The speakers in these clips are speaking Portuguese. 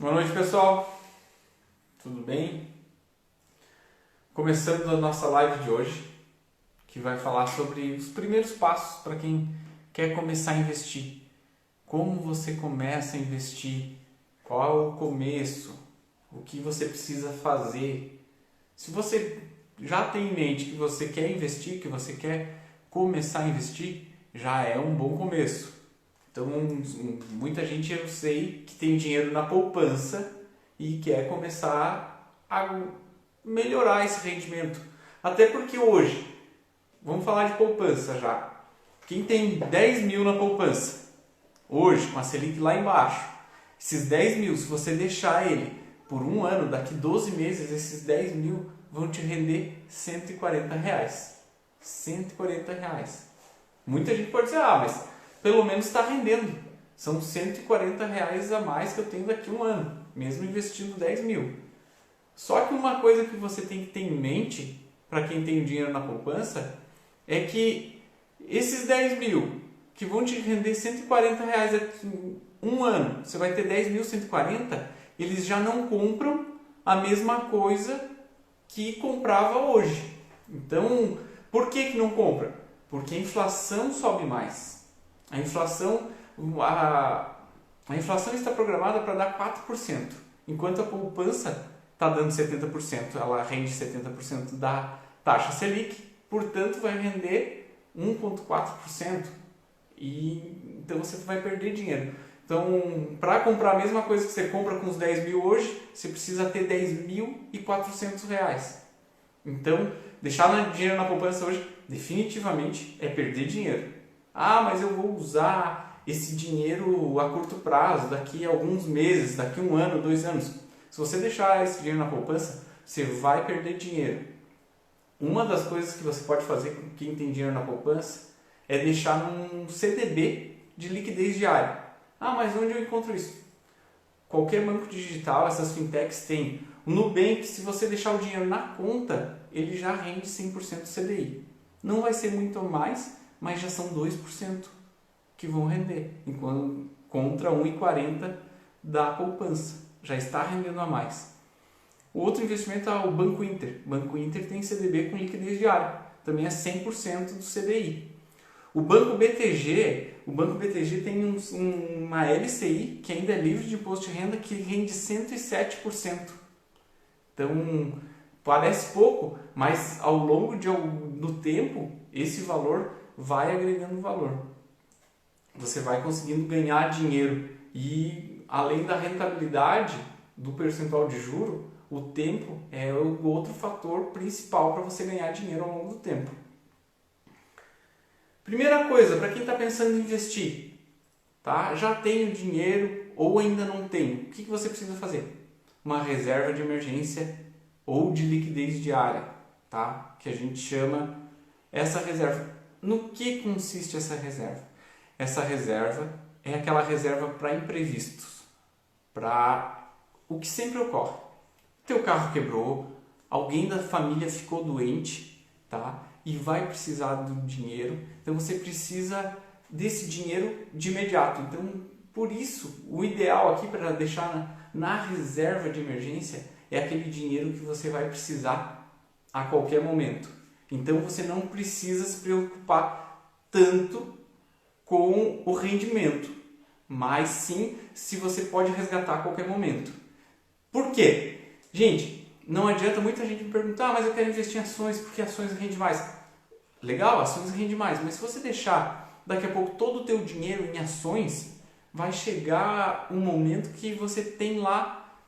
Boa noite, pessoal. Tudo bem? Começando a nossa live de hoje, que vai falar sobre os primeiros passos para quem quer começar a investir. Como você começa a investir? Qual é o começo? O que você precisa fazer? Se você já tem em mente que você quer investir, que você quer começar a investir, já é um bom começo. Então, muita gente eu sei que tem dinheiro na poupança e quer começar a melhorar esse rendimento. Até porque hoje, vamos falar de poupança já. Quem tem 10 mil na poupança, hoje com a Selic lá embaixo, esses 10 mil, se você deixar ele por um ano, daqui 12 meses, esses 10 mil vão te render R$140. R$140. Muita gente pode dizer, mas pelo menos está rendendo. São R$140 a mais que eu tenho daqui a um ano, mesmo investindo 10 mil. Só que uma coisa que você tem que ter em mente, para quem tem dinheiro na poupança, é que esses 10 mil que vão te render R$140 daqui a um ano, você vai ter 10 mil, 140, eles já não compram a mesma coisa que comprava hoje. Então, por que não compra? Porque a inflação sobe mais. A inflação está programada para dar 4%, enquanto a poupança está dando 70%, ela rende 70% da taxa Selic, portanto vai render 1,4%. Então você vai perder dinheiro. Então, para comprar a mesma coisa que você compra com os 10 mil hoje, você precisa ter R$10.400. Então, deixar dinheiro na poupança hoje definitivamente é perder dinheiro. Mas eu vou usar esse dinheiro a curto prazo, daqui a alguns meses, daqui a um ano, 2 anos. Se você deixar esse dinheiro na poupança, você vai perder dinheiro. Uma das coisas que você pode fazer com quem tem dinheiro na poupança é deixar num CDB de liquidez diária. Mas onde eu encontro isso? Qualquer banco digital, essas fintechs têm. O Nubank, se você deixar o dinheiro na conta, ele já rende 100% CDI. Não vai ser muito mais, mas já são 2% que vão render, enquanto contra 1,40% da poupança. Já está rendendo a mais. O outro investimento é o Banco Inter. O Banco Inter tem CDB com liquidez diária. Também é 100% do CDI. O Banco BTG tem uma LCI que ainda é livre de imposto de renda que rende 107%. Então, parece pouco, mas ao longo do tempo, esse valor vai agregando valor. Você vai conseguindo ganhar dinheiro e, além da rentabilidade do percentual de juro, o tempo é o outro fator principal para você ganhar dinheiro ao longo do tempo. Primeira coisa, para quem está pensando em investir, tá? Já tenho dinheiro ou ainda não tenho, o que você precisa fazer? Uma reserva de emergência ou de liquidez diária, tá? Que a gente chama essa reserva. No que consiste essa reserva? Essa reserva é aquela reserva para imprevistos, para o que sempre ocorre. Teu carro quebrou, alguém da família ficou doente, tá? E vai precisar do dinheiro, então você precisa desse dinheiro de imediato. Então, por isso, o ideal aqui para deixar na reserva de emergência é aquele dinheiro que você vai precisar a qualquer momento. Então, você não precisa se preocupar tanto com o rendimento, mas sim se você pode resgatar a qualquer momento. Por quê? Gente, não adianta muita gente me perguntar, mas eu quero investir em ações porque ações rendem mais. Legal, ações rendem mais, mas se você deixar daqui a pouco todo o teu dinheiro em ações, vai chegar um momento que você tem lá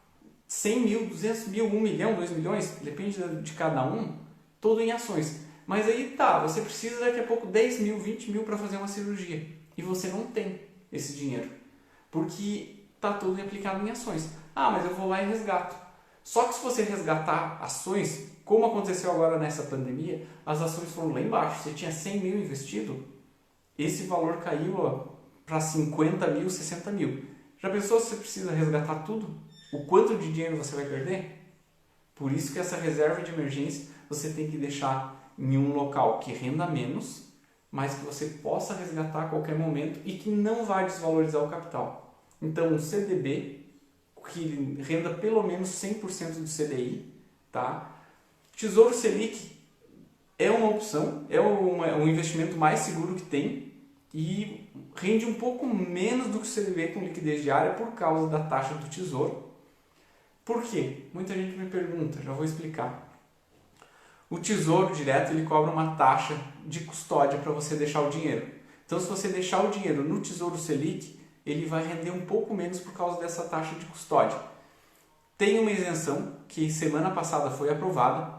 100 mil, 200 mil, 1 milhão, 2 milhões, depende de cada um, todo em ações. Mas aí você precisa daqui a pouco 10 mil, 20 mil para fazer uma cirurgia e você não tem esse dinheiro, porque está todo aplicado em ações. Mas eu vou lá e resgato. Só que se você resgatar ações, como aconteceu agora nessa pandemia, as ações foram lá embaixo. Você tinha 100 mil investido, esse valor caiu para 50 mil, 60 mil. Já pensou se você precisa resgatar tudo? O quanto de dinheiro você vai perder? Por isso que essa reserva de emergência você tem que deixar em um local que renda menos, mas que você possa resgatar a qualquer momento e que não vai desvalorizar o capital. Então, o CDB, que renda pelo menos 100% do CDI, tá? Tesouro Selic é uma opção, é um investimento mais seguro que tem e rende um pouco menos do que o CDB com liquidez diária por causa da taxa do Tesouro. Por quê? Muita gente me pergunta, já vou explicar. O Tesouro Direto ele cobra uma taxa de custódia para você deixar o dinheiro. Então, se você deixar o dinheiro no Tesouro Selic, ele vai render um pouco menos por causa dessa taxa de custódia. Tem uma isenção que semana passada foi aprovada.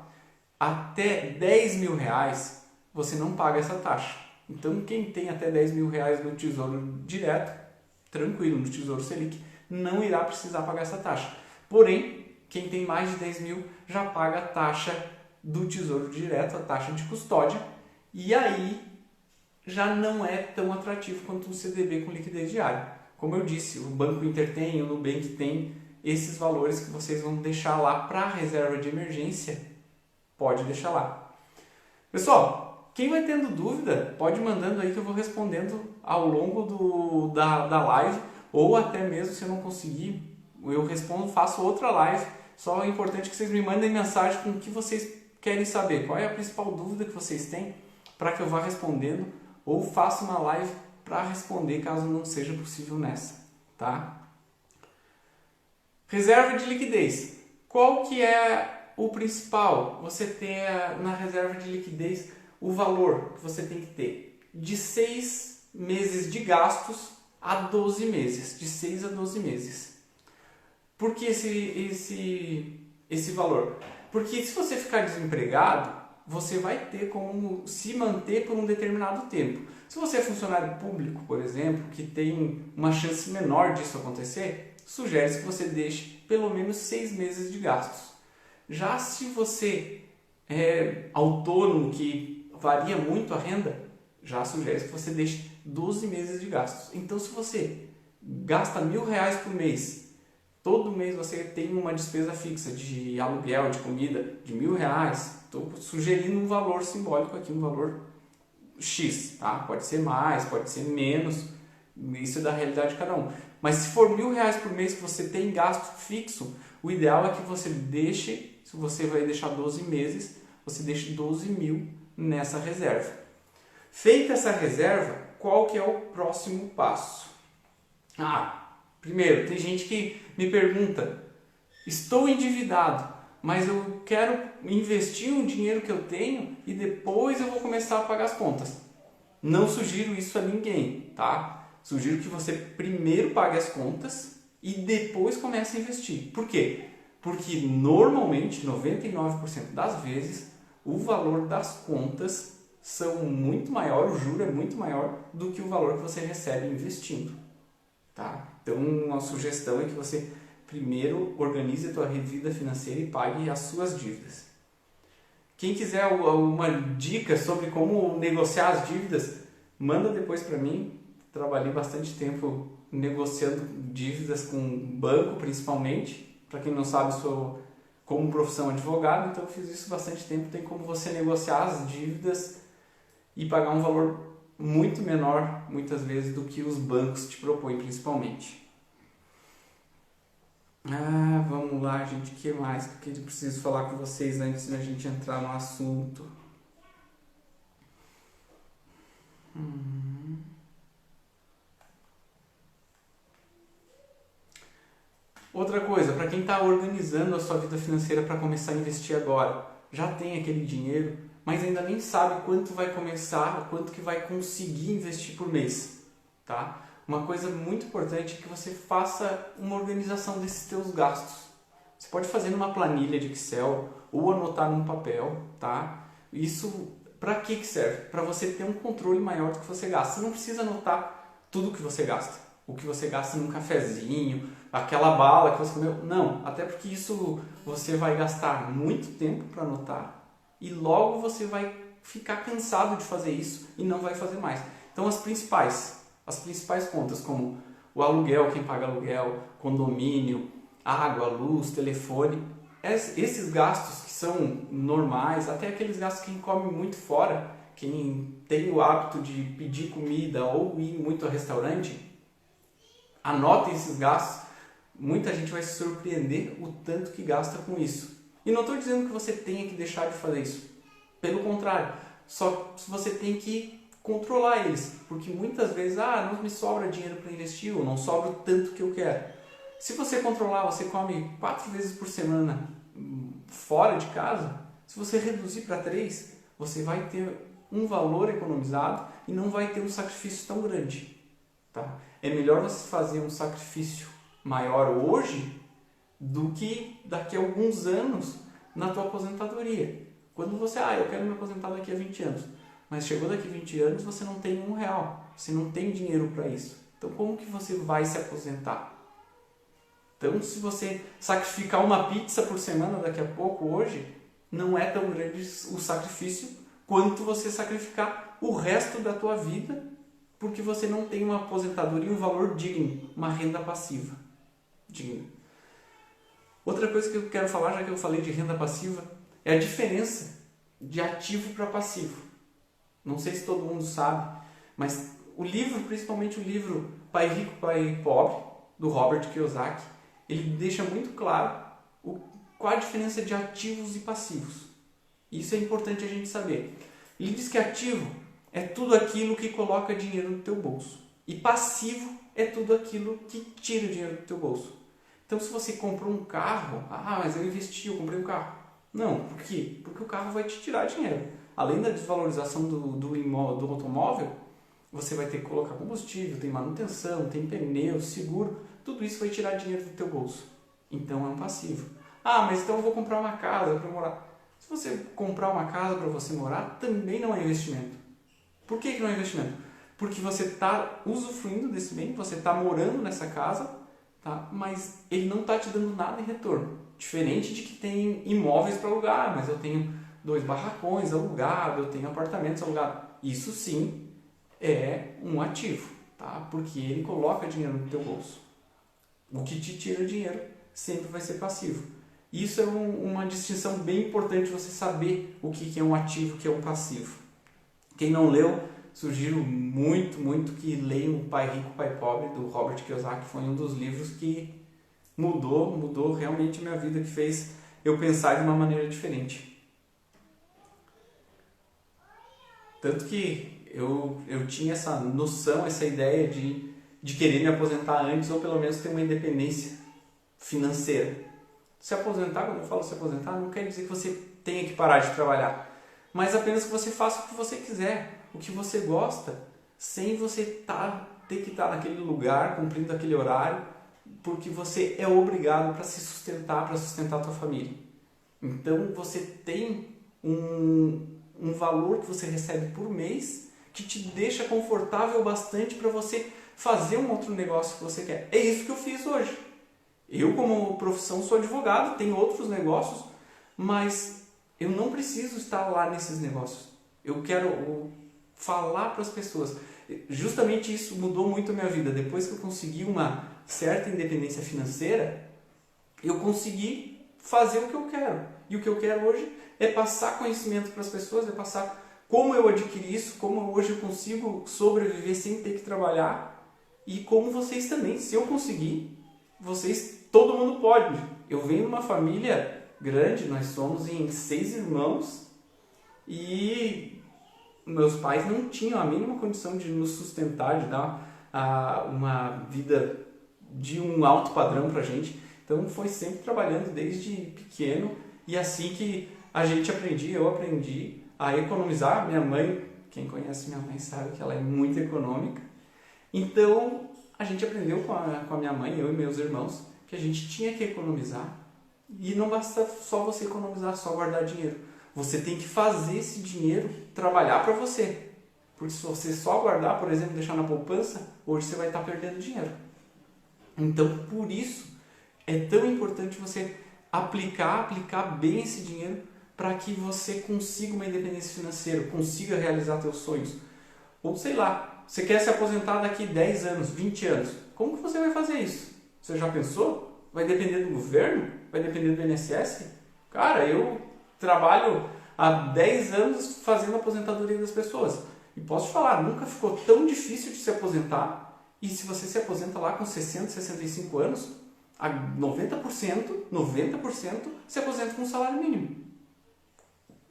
Até 10 mil reais você não paga essa taxa. Então, quem tem até 10 mil reais no Tesouro Direto, tranquilo, no Tesouro Selic, não irá precisar pagar essa taxa. Porém, quem tem mais de 10 mil já paga a taxa do Tesouro Direto, a taxa de custódia, e aí já não é tão atrativo quanto um CDB com liquidez diária. Como eu disse, o Banco Inter tem, o Nubank tem esses valores que vocês vão deixar lá para reserva de emergência, pode deixar lá. Pessoal, quem vai tendo dúvida, pode ir mandando aí que eu vou respondendo ao longo da live, ou até mesmo se eu não conseguir, eu respondo, faço outra live. Só é importante que vocês me mandem mensagem com o que vocês querem saber, qual é a principal dúvida que vocês têm, para que eu vá respondendo, ou faça uma live para responder caso não seja possível nessa, tá? Reserva de liquidez. Qual que é o principal? Você tem na reserva de liquidez o valor que você tem que ter de 6 meses de gastos a 12 meses, de 6 a 12 meses. Por que esse valor? Porque se você ficar desempregado, você vai ter como se manter por um determinado tempo. Se você é funcionário público, por exemplo, que tem uma chance menor disso acontecer, sugere-se que você deixe pelo menos 6 meses de gastos. Já se você é autônomo, que varia muito a renda, já sugere-se que você deixe 12 meses de gastos. Então, se você gasta R$1.000 por mês, todo mês você tem uma despesa fixa de aluguel, de comida, de R$1.000, estou sugerindo um valor simbólico aqui, um valor X, tá? Pode ser mais, pode ser menos, isso é da realidade de cada um. Mas se for R$1.000 por mês que você tem gasto fixo, o ideal é que você deixe, se você vai deixar 12 meses, você deixe 12 mil nessa reserva. Feita essa reserva, qual que é o próximo passo? Primeiro, tem gente que me pergunta, estou endividado, mas eu quero investir o dinheiro que eu tenho e depois eu vou começar a pagar as contas. Não sugiro isso a ninguém, tá? Sugiro que você primeiro pague as contas e depois comece a investir. Por quê? Porque normalmente, 99% das vezes, o valor das contas são muito maior, o juro é muito maior do que o valor que você recebe investindo, tá? Então, uma sugestão é que você primeiro organize a tua vida financeira e pague as suas dívidas. Quem quiser uma dica sobre como negociar as dívidas, manda depois para mim. Trabalhei bastante tempo negociando dívidas com banco, principalmente. Para quem não sabe, sou como profissão advogado, então eu fiz isso bastante tempo. Tem como você negociar as dívidas e pagar um valor muito menor, muitas vezes, do que os bancos te propõem, principalmente. Vamos lá, gente. O que mais que eu preciso falar com vocês antes da gente entrar no assunto? Outra coisa, para quem está organizando a sua vida financeira para começar a investir agora, já tem aquele dinheiro, mas ainda nem sabe quanto vai começar, quanto que vai conseguir investir por mês, tá? Uma coisa muito importante é que você faça uma organização desses teus gastos. Você pode fazer numa planilha de Excel ou anotar num papel, tá? Isso para que serve? Para você ter um controle maior do que você gasta. Você não precisa anotar tudo que você gasta. O que você gasta num cafezinho, aquela bala que você comeu. Não, até porque isso você vai gastar muito tempo para anotar e logo você vai ficar cansado de fazer isso e não vai fazer mais. Então, as principais contas, como o aluguel, quem paga aluguel, condomínio, água, luz, telefone, esses gastos que são normais, até aqueles gastos que quem come muito fora, quem tem o hábito de pedir comida ou ir muito ao restaurante, anotem esses gastos, muita gente vai se surpreender o tanto que gasta com isso. E não estou dizendo que você tenha que deixar de fazer isso. Pelo contrário, só você tem que controlar eles, porque muitas vezes, não me sobra dinheiro para investir, ou não sobra o tanto que eu quero. Se você controlar, você come 4 vezes por semana fora de casa, se você reduzir para 3, você vai ter um valor economizado e não vai ter um sacrifício tão grande. Tá? É melhor você fazer um sacrifício maior hoje do que daqui a alguns anos na tua aposentadoria. Quando você, eu quero me aposentar daqui a 20 anos, mas chegou daqui a 20 anos, você não tem R$1, você não tem dinheiro para isso. Então como que você vai se aposentar? Então se você sacrificar uma pizza por semana daqui a pouco, hoje, não é tão grande o sacrifício quanto você sacrificar o resto da tua vida porque você não tem uma aposentadoria, um valor digno, uma renda passiva digna. Outra coisa que eu quero falar, já que eu falei de renda passiva, é a diferença de ativo para passivo. Não sei se todo mundo sabe, mas o livro, principalmente o livro Pai Rico, Pai Pobre, do Robert Kiyosaki, ele deixa muito claro qual a diferença de ativos e passivos. Isso é importante a gente saber. Ele diz que ativo é tudo aquilo que coloca dinheiro no teu bolso. E passivo é tudo aquilo que tira dinheiro do teu bolso. Então, se você comprou um carro, mas eu investi, eu comprei um carro. Não, por quê? Porque o carro vai te tirar dinheiro. Além da desvalorização do automóvel, você vai ter que colocar combustível, tem manutenção, tem pneu, seguro. Tudo isso vai tirar dinheiro do teu bolso. Então, é um passivo. Mas então eu vou comprar uma casa para morar. Se você comprar uma casa para você morar, também não é investimento. Por que não é investimento? Porque você está usufruindo desse bem, você está morando nessa casa, tá? Mas ele não está te dando nada em retorno. Diferente de que tem imóveis para alugar, mas eu tenho 2 barracões alugados, eu tenho apartamentos alugados. Isso sim é um ativo, tá? Porque ele coloca dinheiro no teu bolso. O que te tira dinheiro sempre vai ser passivo. Isso é uma distinção bem importante, você saber o que é um ativo e o que é um passivo. Quem não leu, sugiro muito que leiam o Pai Rico, Pai Pobre, do Robert Kiyosaki. Foi um dos livros que mudou realmente a minha vida, que fez eu pensar de uma maneira diferente. Tanto que eu tinha essa noção, essa ideia de querer me aposentar antes, ou pelo menos ter uma independência financeira. Se aposentar, quando eu falo se aposentar, não quer dizer que você tenha que parar de trabalhar, mas apenas que você faça o que você quiser, o que você gosta, sem você ter que estar naquele lugar, cumprindo aquele horário, porque você é obrigado para se sustentar, para sustentar a tua família. Então você tem um valor que você recebe por mês que te deixa confortável bastante para você fazer um outro negócio que você quer. É isso que eu fiz hoje. Eu, como profissão, sou advogado, tenho outros negócios, mas eu não preciso estar lá nesses negócios. Eu quero falar para as pessoas. Justamente isso mudou muito a minha vida. Depois que eu consegui uma certa independência financeira, eu consegui fazer o que eu quero. E o que eu quero hoje é passar conhecimento para as pessoas, é passar como eu adquiri isso, como hoje eu consigo sobreviver sem ter que trabalhar, e como vocês também. Se eu conseguir, todo mundo pode. Eu venho de uma família grande, nós somos em 6 irmãos e meus pais não tinham a mínima condição de nos sustentar, de dar uma vida de um alto padrão pra gente. Então foi sempre trabalhando desde pequeno, e assim que eu aprendi a economizar. Minha mãe, quem conhece minha mãe sabe que ela é muito econômica. Então a gente aprendeu com a minha mãe, eu e meus irmãos, que a gente tinha que economizar. E não basta só você economizar, só guardar dinheiro. Você tem que fazer esse dinheiro trabalhar para você. Porque se você só guardar, por exemplo, deixar na poupança, hoje você vai estar perdendo dinheiro. Então, por isso, é tão importante você aplicar bem esse dinheiro para que você consiga uma independência financeira, consiga realizar seus sonhos. Ou sei lá, você quer se aposentar daqui 10 anos, 20 anos. Como que você vai fazer isso? Você já pensou? Vai depender do governo? Vai depender do INSS? Cara, eu trabalho há 10 anos fazendo a aposentadoria das pessoas. E posso te falar, nunca ficou tão difícil de se aposentar. E se você se aposenta lá com 60, 65 anos, A 90% se aposenta com um salário mínimo.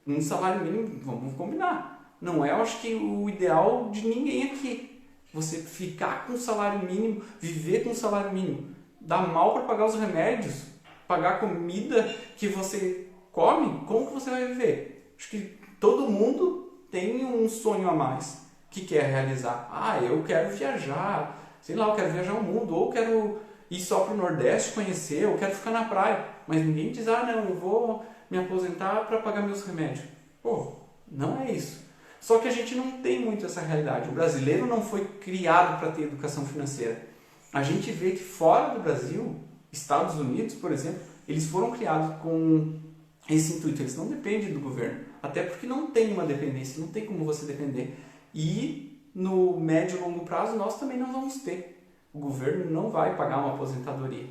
Um salário mínimo, vamos combinar, não é, eu acho que o ideal de ninguém aqui. Você ficar com salário mínimo, viver com salário mínimo, dá mal para pagar os remédios, pagar a comida que você come, como que você vai viver? Acho que todo mundo tem um sonho a mais que quer realizar. Ah, eu quero viajar, sei lá, eu quero viajar o mundo, ou quero ir só para o Nordeste conhecer, eu quero ficar na praia. Mas ninguém diz, ah não, eu vou me aposentar para pagar meus remédios. Pô, não é isso. Só que a gente não tem muito essa realidade. O brasileiro não foi criado para ter educação financeira. A gente vê que fora do Brasil, Estados Unidos, por exemplo, eles foram criados com esse intuito. Eles não dependem do governo. Até porque não tem uma dependência, não tem como você depender. E no médio e longo prazo nós também não vamos ter. O governo não vai pagar uma aposentadoria.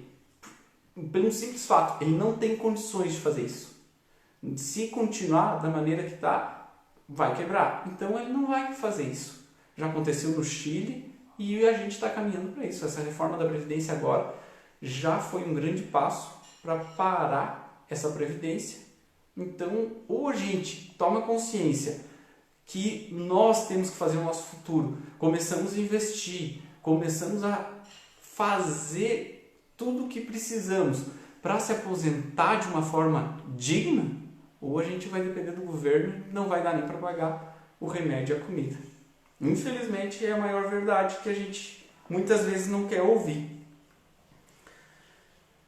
Pelo simples fato, ele não tem condições de fazer isso. Se continuar da maneira que está, vai quebrar. Então ele não vai fazer isso. Já aconteceu no Chile e a gente está caminhando para isso. Essa reforma da Previdência agora já foi um grande passo para parar essa Previdência. Então, ou a gente toma consciência que nós temos que fazer o nosso futuro, começamos a investir, começamos a fazer tudo o que precisamos para se aposentar de uma forma digna, ou a gente vai depender do governo e não vai dar nem para pagar o remédio e a comida. Infelizmente é a maior verdade que a gente muitas vezes não quer ouvir.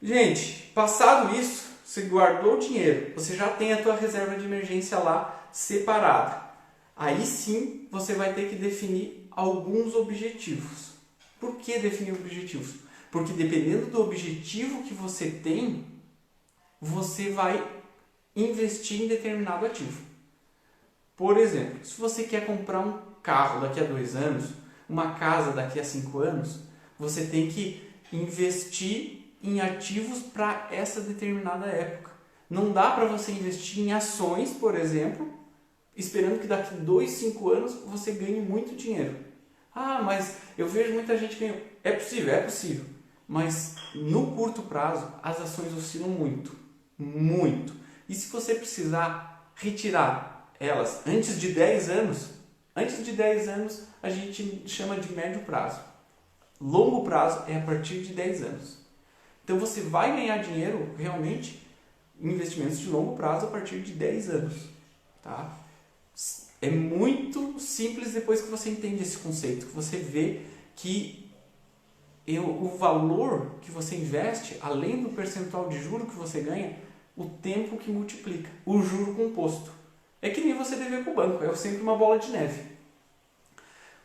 Gente, passado isso, você guardou o dinheiro, você já tem a tua reserva de emergência lá separada. Aí sim você vai ter que definir alguns objetivos. Por que definir objetivos? Porque dependendo do objetivo que você tem, você vai investir em determinado ativo. Por exemplo, se você quer comprar um carro daqui a 2 anos, uma casa daqui a 5 anos, você tem que investir em ativos para essa determinada época. Não dá para você investir em ações, por exemplo, esperando que daqui a 2, 5 anos você ganhe muito dinheiro. Ah, mas eu vejo muita gente ganhando. É possível. Mas no curto prazo as ações oscilam muito. Muito. E se você precisar retirar elas antes de 10 anos, a gente chama de médio prazo. Longo prazo é a partir de 10 anos. Então você vai ganhar dinheiro realmente em investimentos de longo prazo a partir de 10 anos. Tá? É muito simples depois que você entende esse conceito, que você vê que o valor que você investe, além do percentual de juro que você ganha, o tempo que multiplica, o juro composto. É que nem você dever para o banco, é sempre uma bola de neve.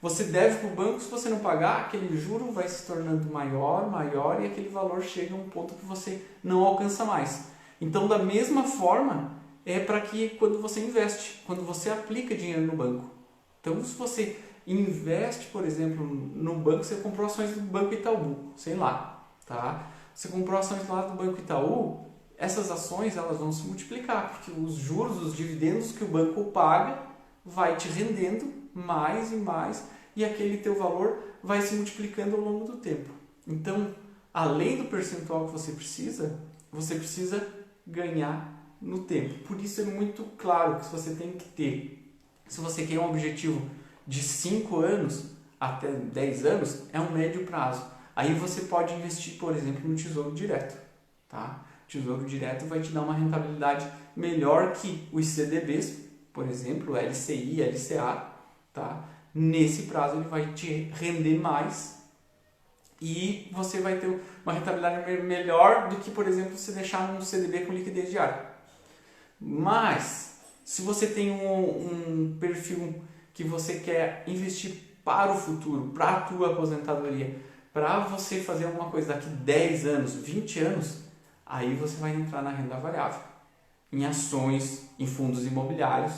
Você deve para o banco, se você não pagar, aquele juro vai se tornando maior e aquele valor chega a um ponto que você não alcança mais. Então, da mesma forma, é para que quando você investe, quando você aplica dinheiro no banco. Então, se você investe, por exemplo, no banco, você comprou ações do Banco Itaú, sei lá, tá? Você comprou ações lá do Banco Itaú, essas ações elas vão se multiplicar, porque os juros, os dividendos que o banco paga, vai te rendendo mais e mais, e aquele teu valor vai se multiplicando ao longo do tempo. Então, além do percentual que você precisa ganhar no tempo. Por isso é muito claro que você tem que ter, se você quer um objetivo de 5 anos até 10 anos, é um médio prazo. Aí você pode investir, por exemplo, no Tesouro Direto. Tá? O Tesouro Direto vai te dar uma rentabilidade melhor que os CDBs, por exemplo, LCI, LCA. Tá? Nesse prazo ele vai te render mais e você vai ter uma rentabilidade melhor do que, por exemplo, você deixar um CDB com liquidez diária. Mas, se você tem um perfil que você quer investir para o futuro, para a tua aposentadoria, para você fazer alguma coisa daqui 10 anos, 20 anos, aí você vai entrar na renda variável, em ações, em fundos imobiliários,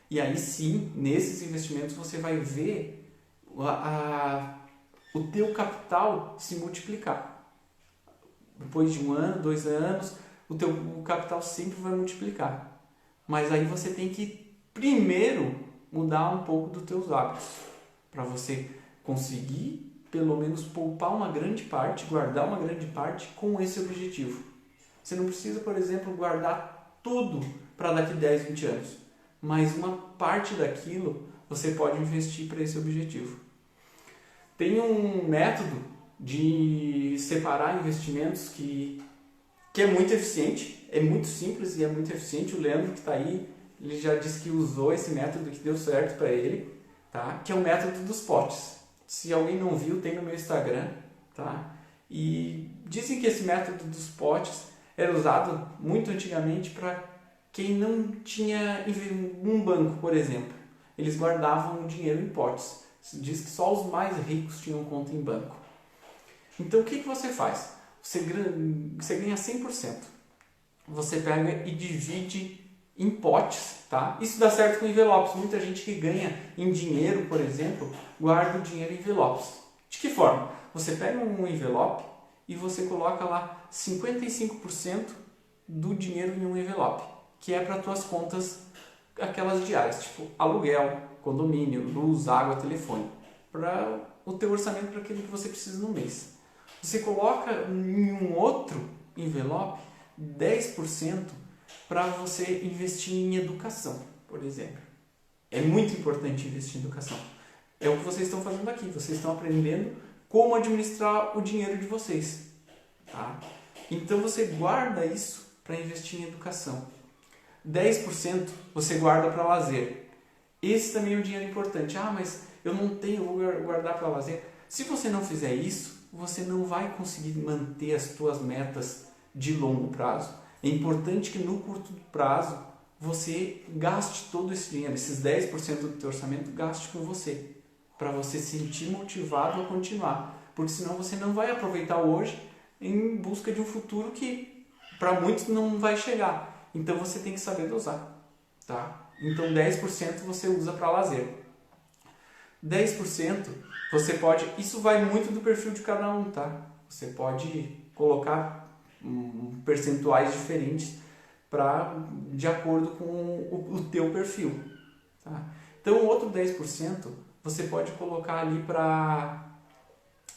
e aí sim, nesses investimentos você vai ver o teu capital se multiplicar. Depois de 1 ano, 2 anos, o capital sempre vai multiplicar. Mas aí você tem que primeiro mudar um pouco dos teus hábitos para você conseguir pelo menos poupar uma grande parte, guardar uma grande parte com esse objetivo. Você não precisa, por exemplo, guardar tudo para daqui 10, 20 anos, mas uma parte daquilo você pode investir para esse objetivo. Tem um método de separar investimentos que é muito eficiente, é muito simples e é muito eficiente. O Leandro que está aí, ele já disse que usou esse método que deu certo para ele, tá? Que é o método dos potes. Se alguém não viu, tem no meu Instagram, tá? E dizem que esse método dos potes era usado muito antigamente para quem não tinha um banco, por exemplo. Eles guardavam o dinheiro em potes. Diz que só os mais ricos tinham conta em banco. Então o que você faz? Você ganha 100%. Você pega e divide em potes, tá? Isso dá certo com envelopes. Muita gente que ganha em dinheiro, por exemplo, guarda o dinheiro em envelopes. De que forma? Você pega um envelope e você coloca lá 55% do dinheiro em um envelope, que é para tuas contas, aquelas diárias, tipo aluguel, condomínio, luz, água, telefone, para o teu orçamento, para aquilo que você precisa no mês. Você coloca em um outro envelope 10% para você investir em educação, por exemplo. É muito importante investir em educação. É o que vocês estão fazendo aqui. Vocês estão aprendendo como administrar o dinheiro de vocês. Tá? Então você guarda isso para investir em educação. 10% você guarda para lazer. Esse também é um dinheiro importante. Ah, mas eu não tenho, vou guardar para lazer. Se você não fizer isso, você não vai conseguir manter as suas metas de longo prazo. É importante que no curto prazo você gaste todo esse dinheiro, esses 10% do teu orçamento, gaste com você, para você se sentir motivado a continuar. Porque senão você não vai aproveitar hoje em busca de um futuro que para muitos não vai chegar. Então você tem que saber dosar. Tá? Então 10% você usa para lazer. 10% você pode, isso vai muito do perfil de cada um, tá? Você pode colocar percentuais diferentes de acordo com o teu perfil, tá? Então o outro 10% você pode colocar ali para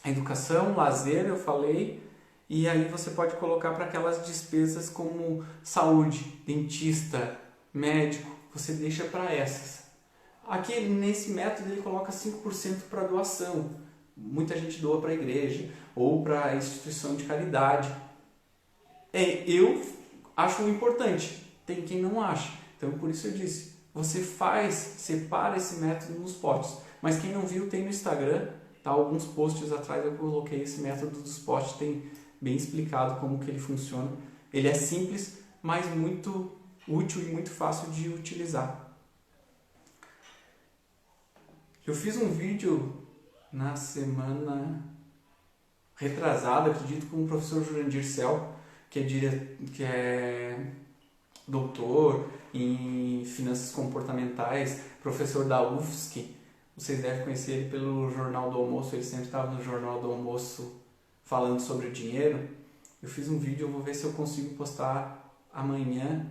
educação, lazer, eu falei, e aí você pode colocar para aquelas despesas como saúde, dentista, médico, você deixa para essas. Aqui nesse método ele coloca 5% para doação. Muita gente doa para a igreja ou para instituição de caridade. Eu acho importante, tem quem não acha. Então por isso eu disse, você separa esse método nos potes. Mas quem não viu tem no Instagram, tá? Alguns posts atrás eu coloquei esse método dos potes, tem bem explicado como que ele funciona. Ele é simples, mas muito útil e muito fácil de utilizar. Eu fiz um vídeo na semana retrasada, acredito, com o professor Jurandir Cel, que é doutor em finanças comportamentais, professor da UFSC. Vocês devem conhecer ele pelo Jornal do Almoço, ele sempre estava no Jornal do Almoço falando sobre o dinheiro. Eu fiz um vídeo, eu vou ver se eu consigo postar amanhã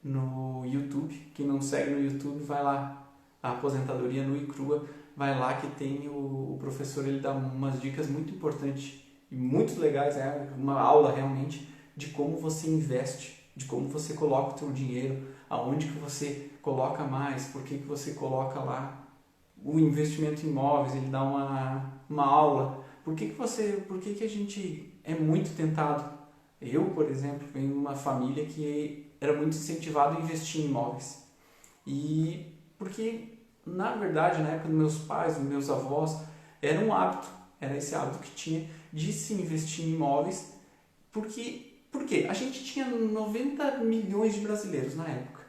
no YouTube. Quem não segue no YouTube, vai lá. A aposentadoria nua e crua, vai lá que tem o professor, ele dá umas dicas muito importantes e muito legais, é uma aula realmente de como você investe, de como você coloca o teu dinheiro, aonde que você coloca mais, por que você coloca lá o investimento em imóveis, ele dá uma aula, por que a gente é muito tentado. Eu, por exemplo, venho de uma família que era muito incentivado a investir em imóveis, e porque na verdade, na época dos meus pais, dos meus avós, era um hábito, era esse hábito que tinha de se investir em imóveis, por quê? A gente tinha 90 milhões de brasileiros na época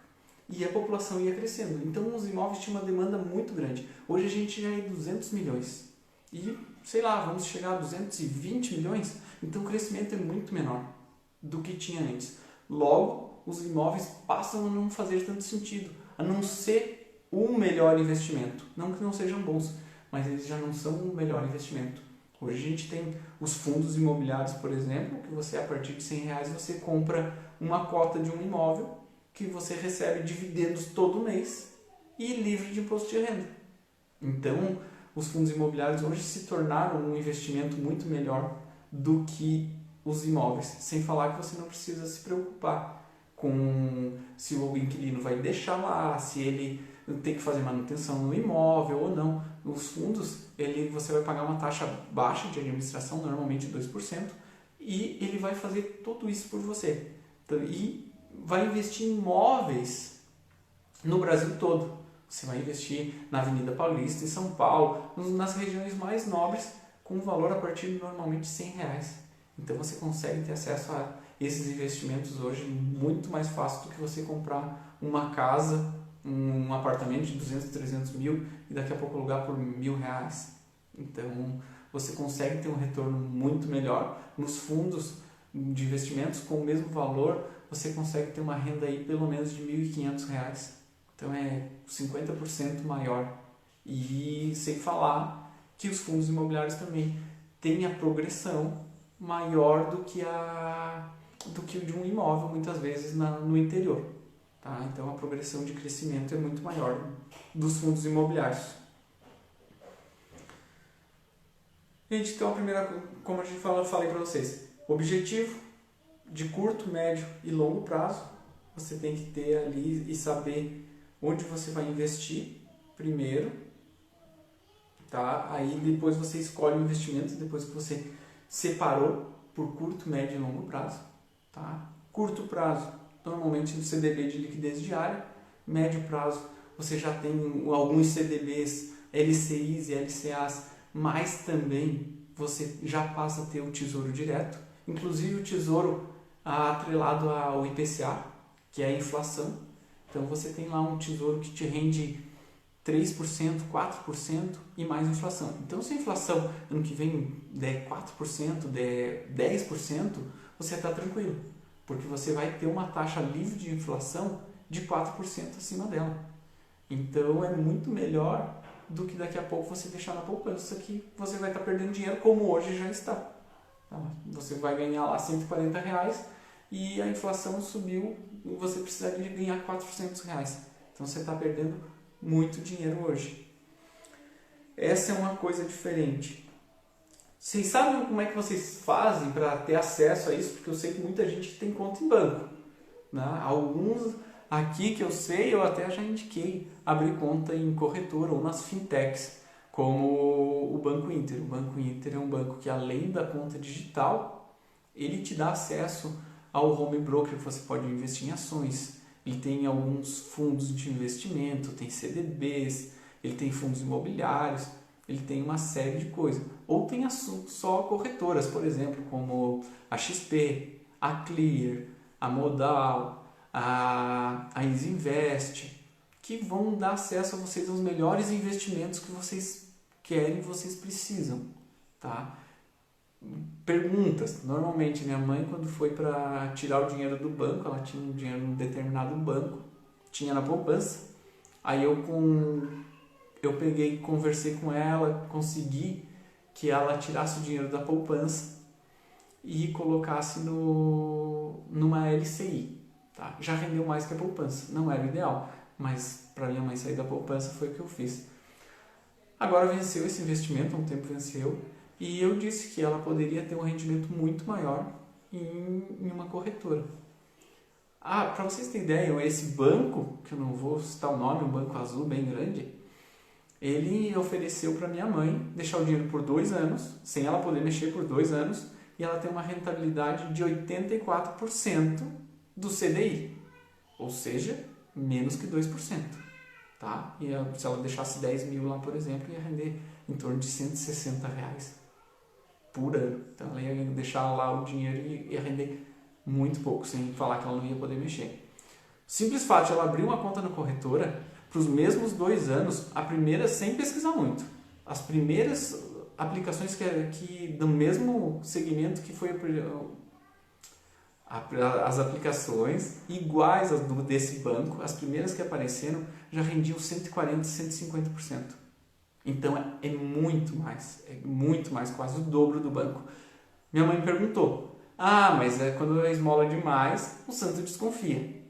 e a população ia crescendo, então os imóveis tinham uma demanda muito grande. Hoje a gente já é 200 milhões e, sei lá, vamos chegar a 220 milhões, então o crescimento é muito menor do que tinha antes. Logo, os imóveis passam a não fazer tanto sentido, a não ser o melhor investimento. Não que não sejam bons, mas eles já não são o melhor investimento. Hoje a gente tem os fundos imobiliários, por exemplo, que você, a partir de R$100, você compra uma cota de um imóvel que você recebe dividendos todo mês e livre de imposto de renda. Então, os fundos imobiliários hoje se tornaram um investimento muito melhor do que os imóveis, sem falar que você não precisa se preocupar com se o inquilino vai deixar lá, se ele tem que fazer manutenção no imóvel ou não. Os fundos, você vai pagar uma taxa baixa de administração, normalmente 2%, e ele vai fazer tudo isso por você. Então, e vai investir em imóveis no Brasil todo. Você vai investir na Avenida Paulista, em São Paulo, nas regiões mais nobres, com um valor a partir de normalmente R$100. Então você consegue ter acesso a esses investimentos hoje muito mais fácil do que você comprar uma casa, um apartamento de 200, 300 mil e daqui a pouco alugar por R$1.000. Então você consegue ter um retorno muito melhor. Nos fundos de investimentos com o mesmo valor, você consegue ter uma renda aí pelo menos de R$1.500. Então é 50% maior. E sem falar que os fundos imobiliários também têm a progressão maior do que o de um imóvel, muitas vezes no interior. Tá? Então a progressão de crescimento é muito maior dos fundos imobiliários. Gente, então a primeira, como a gente falei para vocês, objetivo de curto, médio e longo prazo, você tem que ter ali e saber onde você vai investir primeiro, tá? Aí depois você escolhe o investimento, depois que você separou por curto, médio e longo prazo, tá? Curto prazo, normalmente no CDB de liquidez diária. Médio prazo, você já tem alguns CDBs, LCIs e LCAs, mas também você já passa a ter o Tesouro Direto, inclusive o Tesouro atrelado ao IPCA, que é a inflação. Então você tem lá um tesouro que te rende 3%, 4% e mais inflação. Então se a inflação ano que vem der 4%, der 10%, você está tranquilo, porque você vai ter uma taxa livre de inflação de 4% acima dela. Então é muito melhor do que daqui a pouco você deixar na poupança, que você vai estar perdendo dinheiro como hoje já está. Tá? Você vai ganhar lá R$140 e a inflação subiu, você precisaria ganhar R$400. Então você está perdendo muito dinheiro hoje. Essa é uma coisa diferente. Vocês sabem como é que vocês fazem para ter acesso a isso? Porque eu sei que muita gente tem conta em banco, né? Alguns aqui que eu sei, eu até já indiquei abrir conta em corretora ou nas fintechs, como o Banco Inter. O Banco Inter é um banco que, além da conta digital, ele te dá acesso ao home broker, que você pode investir em ações. Ele tem alguns fundos de investimento, tem CDBs, ele tem fundos imobiliários, ele tem uma série de coisas. Ou tem só corretoras, por exemplo, como a XP, a Clear, a Modal, a Easy Invest, que vão dar acesso a vocês aos melhores investimentos que vocês querem e vocês precisam. Tá? Perguntas. Normalmente minha mãe, quando foi para tirar o dinheiro do banco, ela tinha um dinheiro em um determinado banco, tinha na poupança. Aí eu peguei, conversei com ela, consegui que ela tirasse o dinheiro da poupança e colocasse numa LCI. Tá? Já rendeu mais que a poupança. Não era o ideal, mas para minha mãe sair da poupança foi o que eu fiz. Agora venceu esse investimento, há um tempo venceu. E eu disse que ela poderia ter um rendimento muito maior em uma corretora. Para vocês terem ideia, esse banco, que eu não vou citar o nome, um banco azul bem grande, ele ofereceu para minha mãe deixar o dinheiro por 2 anos, sem ela poder mexer por 2 anos, e ela tem uma rentabilidade de 84% do CDI, ou seja, menos que 2%. Tá? E se ela deixasse 10 mil lá, por exemplo, ia render em torno de R$160 por ano. Então ela ia deixar lá o dinheiro e ia render muito pouco, sem falar que ela não ia poder mexer. O simples fato de ela abrir uma conta na corretora, para os mesmos 2 anos, a primeira sem pesquisar muito, as primeiras aplicações que do mesmo segmento que foi as aplicações iguais às desse banco, as primeiras que apareceram já rendiam 140%, 150%. Então é muito mais, quase o dobro do banco. Minha mãe perguntou, mas quando é esmola demais, o santo desconfia.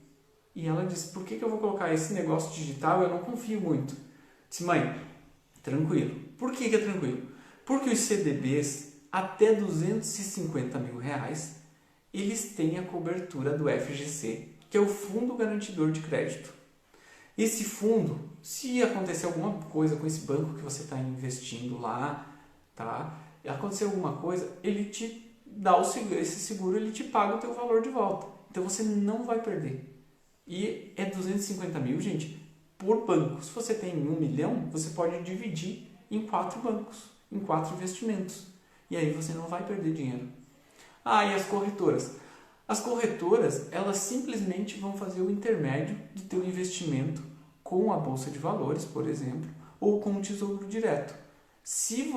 E ela disse, por que eu vou colocar esse negócio digital? Eu não confio muito. Disse, mãe, tranquilo, Por que é tranquilo? Porque os CDBs até R$250 mil, eles têm a cobertura do FGC, que é o Fundo Garantidor de Crédito. Esse fundo, se acontecer alguma coisa com esse banco que você está investindo lá, tá? Acontecer alguma coisa, ele te dá esse seguro, ele te paga o teu valor de volta. Então você não vai perder. E é 250 mil, gente, por banco. Se você tem 1 milhão, você pode dividir em 4 bancos, em 4 investimentos. E aí você não vai perder dinheiro. E as corretoras? As corretoras, elas simplesmente vão fazer o intermédio do teu investimento com a Bolsa de Valores, por exemplo, ou com o Tesouro Direto. Se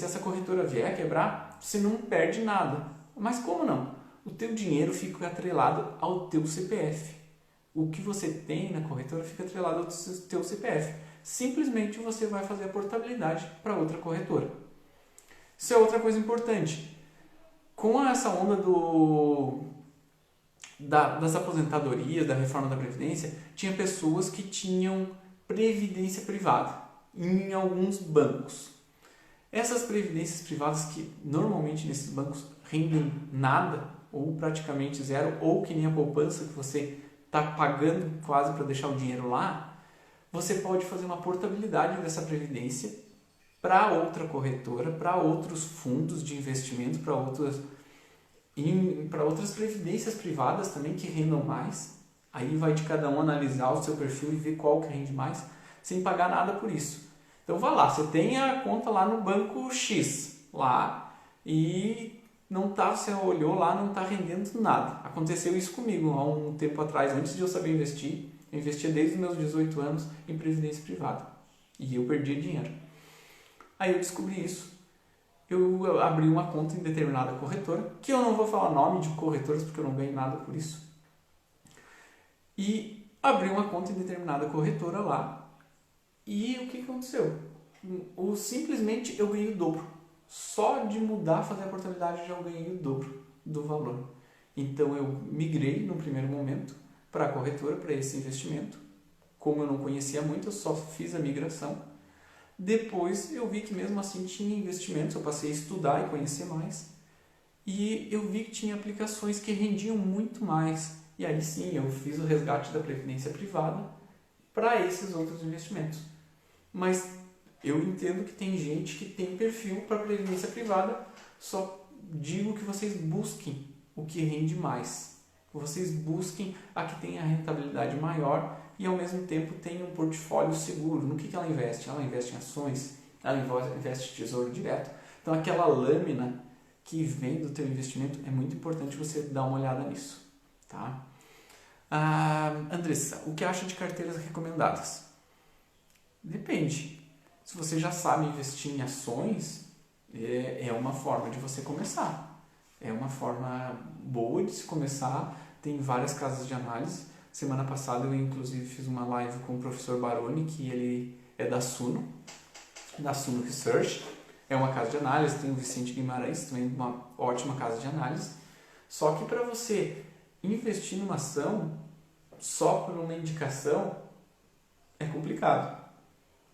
essa corretora vier a quebrar, você não perde nada. Mas como não? O teu dinheiro fica atrelado ao teu CPF. O que você tem na corretora fica atrelado ao teu CPF. Simplesmente você vai fazer a portabilidade para outra corretora. Isso é outra coisa importante. Com essa onda das aposentadorias, da reforma da Previdência, tinha pessoas que tinham previdência privada em alguns bancos. Essas previdências privadas que normalmente nesses bancos rendem nada, ou praticamente zero, ou que nem a poupança que você está pagando quase para deixar o dinheiro lá, você pode fazer uma portabilidade dessa previdência para outra corretora, para outros fundos de investimento, para outras previdências privadas também que rendam mais. Aí vai de cada um analisar o seu perfil e ver qual que rende mais, sem pagar nada por isso. Então vá lá, você tem a conta lá no banco X lá e você olhou lá, não está rendendo nada. Aconteceu isso comigo há um tempo atrás, antes de eu saber investir. Eu investia desde os meus 18 anos em previdência privada e eu perdia dinheiro. Aí eu descobri isso. Eu abri uma conta em determinada corretora, que eu não vou falar nome de corretoras porque eu não ganho nada por isso. E abri uma conta em determinada corretora lá. E o que aconteceu? Simplesmente eu ganhei o dobro. Só de mudar, fazer a portabilidade, já eu ganhei o dobro do valor. Então eu migrei no primeiro momento para a corretora, para esse investimento. Como eu não conhecia muito, eu só fiz a migração. Depois eu vi que mesmo assim tinha investimentos, eu passei a estudar e conhecer mais. E eu vi que tinha aplicações que rendiam muito mais. E aí sim, eu fiz o resgate da previdência privada para esses outros investimentos. Mas eu entendo que tem gente que tem perfil para previdência privada, só digo que vocês busquem o que rende mais. Vocês busquem a que tenha rentabilidade maior e ao mesmo tempo tenha um portfólio seguro. No que ela investe? Ela investe em ações, ela investe em tesouro direto. Então aquela lâmina que vem do teu investimento é muito importante você dar uma olhada nisso. Tá? Andressa, o que acha de carteiras recomendadas? Depende. Se você já sabe investir em ações, é uma forma de você começar. É uma forma boa de se começar. Tem várias casas de análise. Semana passada eu inclusive fiz uma live com o professor Baroni, que ele é da Suno Research. É uma casa de análise. Tem o Vicente Guimarães, também uma ótima casa de análise. Só que para você investir numa ação só por uma indicação é complicado.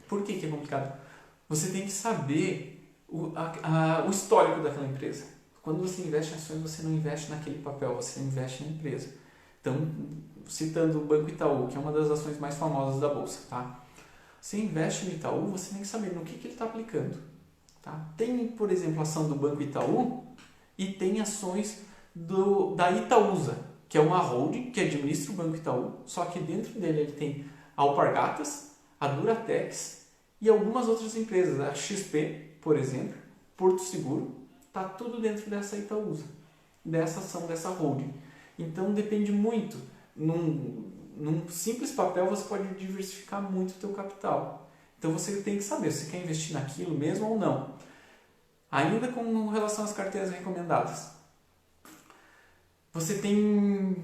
Por que é complicado? Você tem que saber o histórico daquela empresa. Quando você investe em ações, você não investe naquele papel, você investe na empresa. Então, citando o Banco Itaú, que é uma das ações mais famosas da Bolsa, tá? Você investe no Itaú, você tem que saber no que ele está aplicando. Tá? Tem, por exemplo, a ação do Banco Itaú e tem ações da Itaúsa, que é uma holding que administra o Banco Itaú, só que dentro dele ele tem a Alpargatas, a Duratex e algumas outras empresas, a XP, por exemplo, Porto Seguro, está tudo dentro dessa Itaúsa, dessa ação, dessa holding. Então depende muito. Num simples papel você pode diversificar muito o teu capital. Então você tem que saber se você quer investir naquilo mesmo ou não. Ainda com relação às carteiras recomendadas. Você tem...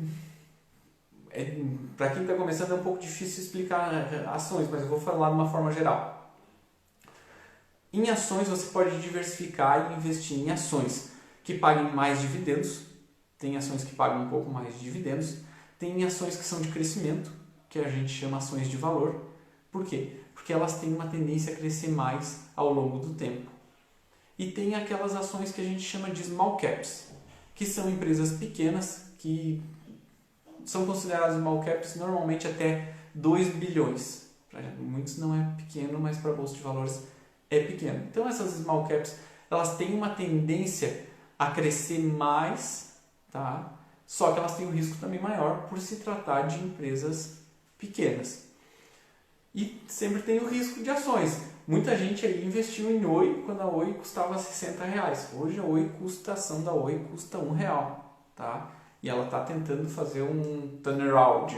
Para quem está começando é um pouco difícil explicar ações, mas eu vou falar de uma forma geral. Em ações você pode diversificar e investir em ações que paguem mais dividendos. Tem ações que pagam um pouco mais de dividendos. Tem ações que são de crescimento, que a gente chama ações de valor. Por quê? Porque porque elas têm uma tendência a crescer mais ao longo do tempo. E tem aquelas ações que a gente chama de small caps, que são empresas pequenas que são consideradas small caps normalmente até 2 bilhões. Para muitos não é pequeno, mas para a bolsa de valores é pequeno. Então essas small caps, elas têm uma tendência a crescer mais, tá? Só que elas têm um risco também maior por se tratar de empresas pequenas. E sempre tem o risco de ações. Muita gente aí investiu em Oi quando a Oi custava R$60. Hoje a ação da Oi custa R$1, tá? E ela está tentando fazer um turnaround,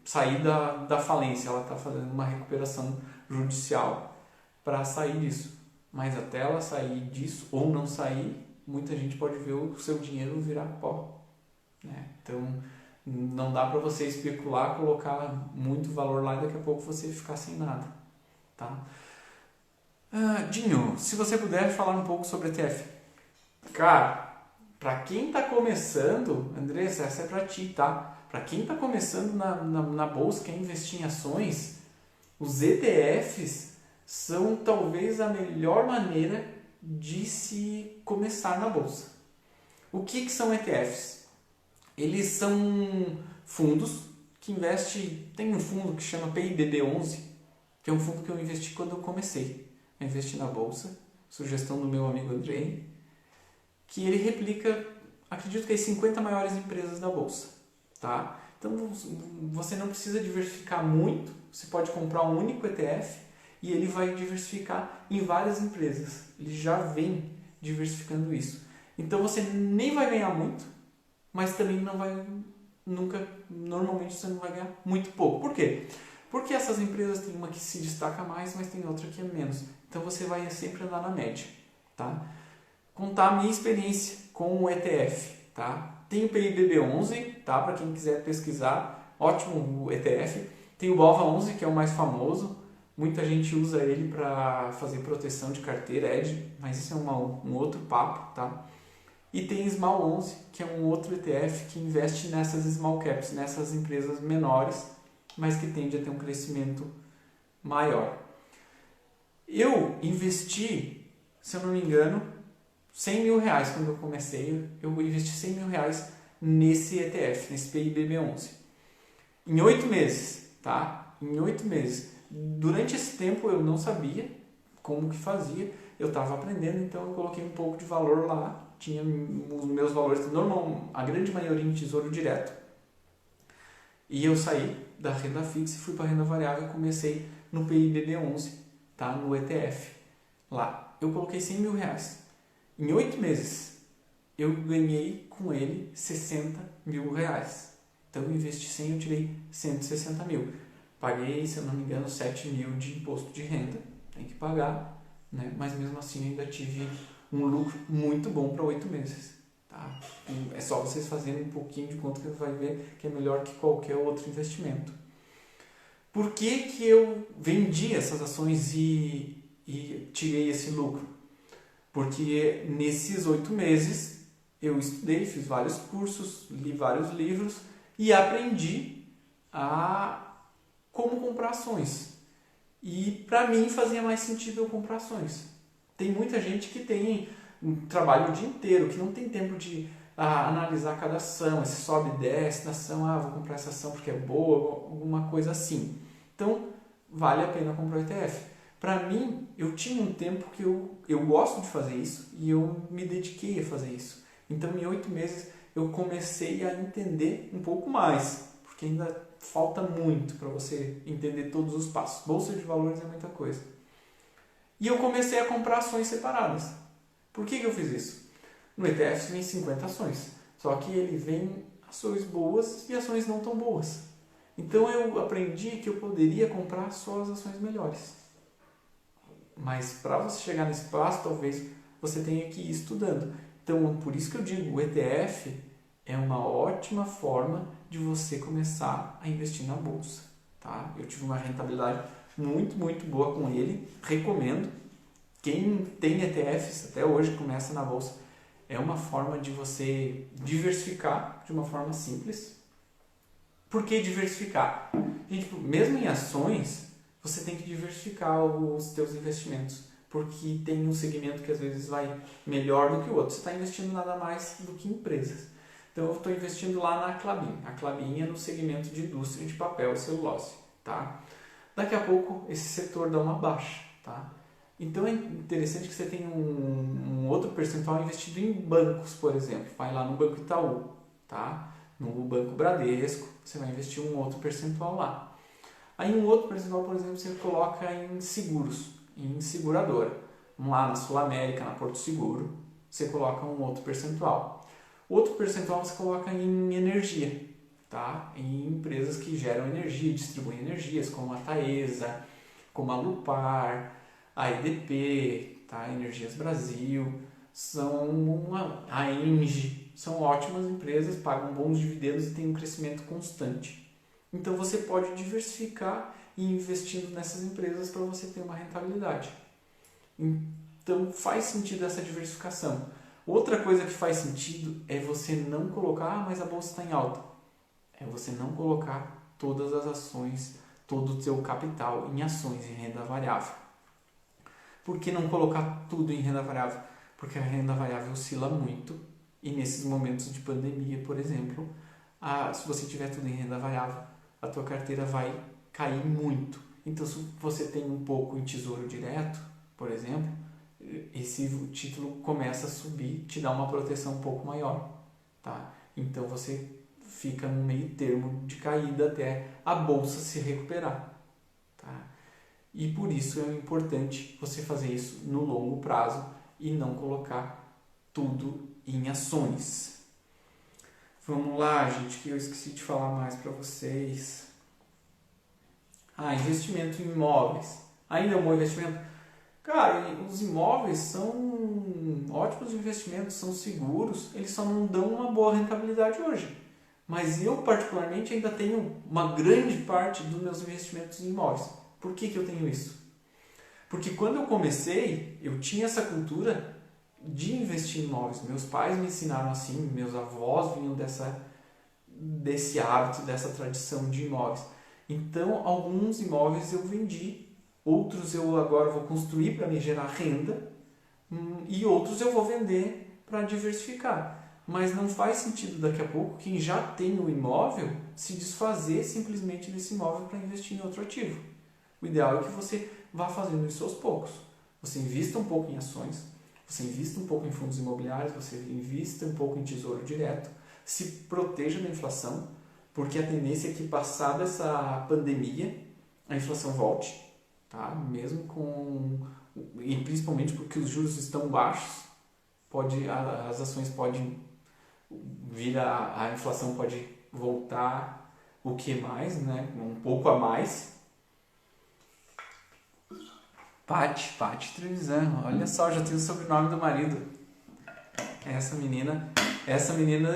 sair da falência. Ela está fazendo uma recuperação judicial para sair disso. Mas até ela sair disso ou não sair, muita gente pode ver o seu dinheiro virar pó, né? Então não dá para você especular, colocar muito valor lá e daqui a pouco você ficar sem nada, tá? Dinho, se você puder falar um pouco sobre ETF. Cara, para quem está começando, Andressa, essa é para ti, tá? Para quem está começando na bolsa, quer investir em ações, os ETFs são talvez a melhor maneira de se começar na bolsa. O que são ETFs? Eles são fundos que investem. Tem um fundo que chama PIBB11, que é um fundo que eu investi quando eu comecei a investir na bolsa, sugestão do meu amigo Andrei, que ele replica, acredito que as 50 maiores empresas da bolsa, tá? Então você não precisa diversificar muito, você pode comprar um único ETF e ele vai diversificar em várias empresas. Ele já vem diversificando isso. Então você nem vai ganhar muito, mas também não vai normalmente você não vai ganhar muito pouco. Por quê? Porque essas empresas tem uma que se destaca mais, mas tem outra que é menos. Então você vai sempre andar na média, tá? Contar a minha experiência com o ETF, tá? Tem o PIBB11, tá? Para quem quiser pesquisar, ótimo o ETF. Tem o BOVA11, que é o mais famoso. Muita gente usa ele para fazer proteção de carteira, mas isso é um outro papo, tá? E tem Small 11, que é um outro ETF que investe nessas small caps, nessas empresas menores, mas que tende a ter um crescimento maior. Eu investi, se eu não me engano, R$100 mil quando eu comecei. Eu investi R$100 mil nesse ETF, nesse PIBB11. Em 8 meses, tá? Em 8 meses. Durante esse tempo eu não sabia como que fazia. Eu estava aprendendo, então eu coloquei um pouco de valor lá. Tinha os meus valores, a grande maioria em tesouro direto. E eu saí da renda fixa e fui para a renda variável e comecei no PIBB11, tá? No ETF. Lá, eu coloquei R$100 mil. Em 8 meses, eu ganhei com ele R$60 mil. Então, eu investi 100, eu tirei 160 mil. Paguei, se eu não me engano, 7 mil de imposto de renda. Tem que pagar, né? Mas mesmo assim, ainda tive um lucro muito bom para 8 meses. Tá? É só vocês fazerem um pouquinho de conta que você vai ver que é melhor que qualquer outro investimento. Por que eu vendi essas ações e tirei esse lucro? Porque nesses 8 meses eu estudei, fiz vários cursos, li vários livros e aprendi a como comprar ações. E para mim fazia mais sentido eu comprar ações. Tem muita gente que tem um trabalho o dia inteiro, que não tem tempo de analisar cada ação, se sobe e desce da ação, vou comprar essa ação porque é boa, alguma coisa assim. Então, vale a pena comprar o ETF. Para mim, eu tinha um tempo que eu gosto de fazer isso e eu me dediquei a fazer isso. Então, em 8 meses, eu comecei a entender um pouco mais, porque ainda falta muito para você entender todos os passos. Bolsa de valores é muita coisa. E eu comecei a comprar ações separadas. Por que eu fiz isso? No ETF vem 50 ações, só que ele vem ações boas e ações não tão boas. Então eu aprendi que eu poderia comprar só as ações melhores. Mas para você chegar nesse passo, talvez você tenha que ir estudando. Então, por isso que eu digo, o ETF é uma ótima forma de você começar a investir na bolsa. Tá? Eu tive uma rentabilidade muito, muito boa com ele. Recomendo. Quem tem ETFs até hoje começa na bolsa. É uma forma de você diversificar de uma forma simples. Por que diversificar? Gente, mesmo em ações, você tem que diversificar os teus investimentos, porque tem um segmento que às vezes vai melhor do que o outro. Você está investindo nada mais do que em empresas. Então eu estou investindo lá na Klabin. A Klabin é no segmento de indústria de papel e celulose, tá? Daqui a pouco esse setor dá uma baixa, tá? Então é interessante que você tenha um outro percentual investido em bancos, por exemplo. Vai lá no Banco Itaú, tá? No Banco Bradesco, você vai investir um outro percentual lá. Aí um outro percentual, por exemplo, você coloca em seguros, em seguradora. Lá na Sul América, na Porto Seguro, você coloca um outro percentual. Outro percentual você coloca em energia, tá? Em empresas que geram energia, distribuem energias, como a Taesa, como a Lupar, a EDP, tá? Energias Brasil, a Engie, são ótimas empresas, pagam bons dividendos e têm um crescimento constante. Então você pode diversificar e ir investindo nessas empresas para você ter uma rentabilidade. Então faz sentido essa diversificação. Outra coisa que faz sentido é você não colocar, mas a bolsa está em alta. É você não colocar todas as ações, todo o seu capital em ações, em renda variável. Por que não colocar tudo em renda variável? Porque a renda variável oscila muito e nesses momentos de pandemia, por exemplo, se você tiver tudo em renda variável, a tua carteira vai cair muito. Então, se você tem um pouco em tesouro direto, por exemplo, esse título começa a subir, te dá uma proteção um pouco maior, tá? Então você fica no meio termo de caída até a bolsa se recuperar, tá? E por isso é importante você fazer isso no longo prazo e não colocar tudo em ações. Vamos lá, gente, que eu esqueci de falar mais para vocês. Investimento em imóveis. Ainda é um bom investimento? Cara, os imóveis são ótimos investimentos, são seguros, eles só não dão uma boa rentabilidade hoje. Mas eu, particularmente, ainda tenho uma grande parte dos meus investimentos em imóveis. Por que eu tenho isso? Porque quando eu comecei, eu tinha essa cultura de investir em imóveis. Meus pais me ensinaram assim, meus avós vinham desse hábito, dessa tradição de imóveis. Então, alguns imóveis eu vendi, outros eu agora vou construir para me gerar renda e outros eu vou vender para diversificar. Mas não faz sentido daqui a pouco quem já tem o imóvel se desfazer simplesmente desse imóvel para investir em outro ativo. O ideal é que você vá fazendo isso aos poucos. Você invista um pouco em ações, você invista um pouco em fundos imobiliários, você invista um pouco em tesouro direto, se proteja da inflação, porque a tendência é que passada essa pandemia, a inflação volte, tá? E principalmente porque os juros estão baixos, as ações podem vir, a inflação pode voltar o que mais, né? Um pouco a mais. Pati Trevisan, olha só, já tem o sobrenome do marido. Essa menina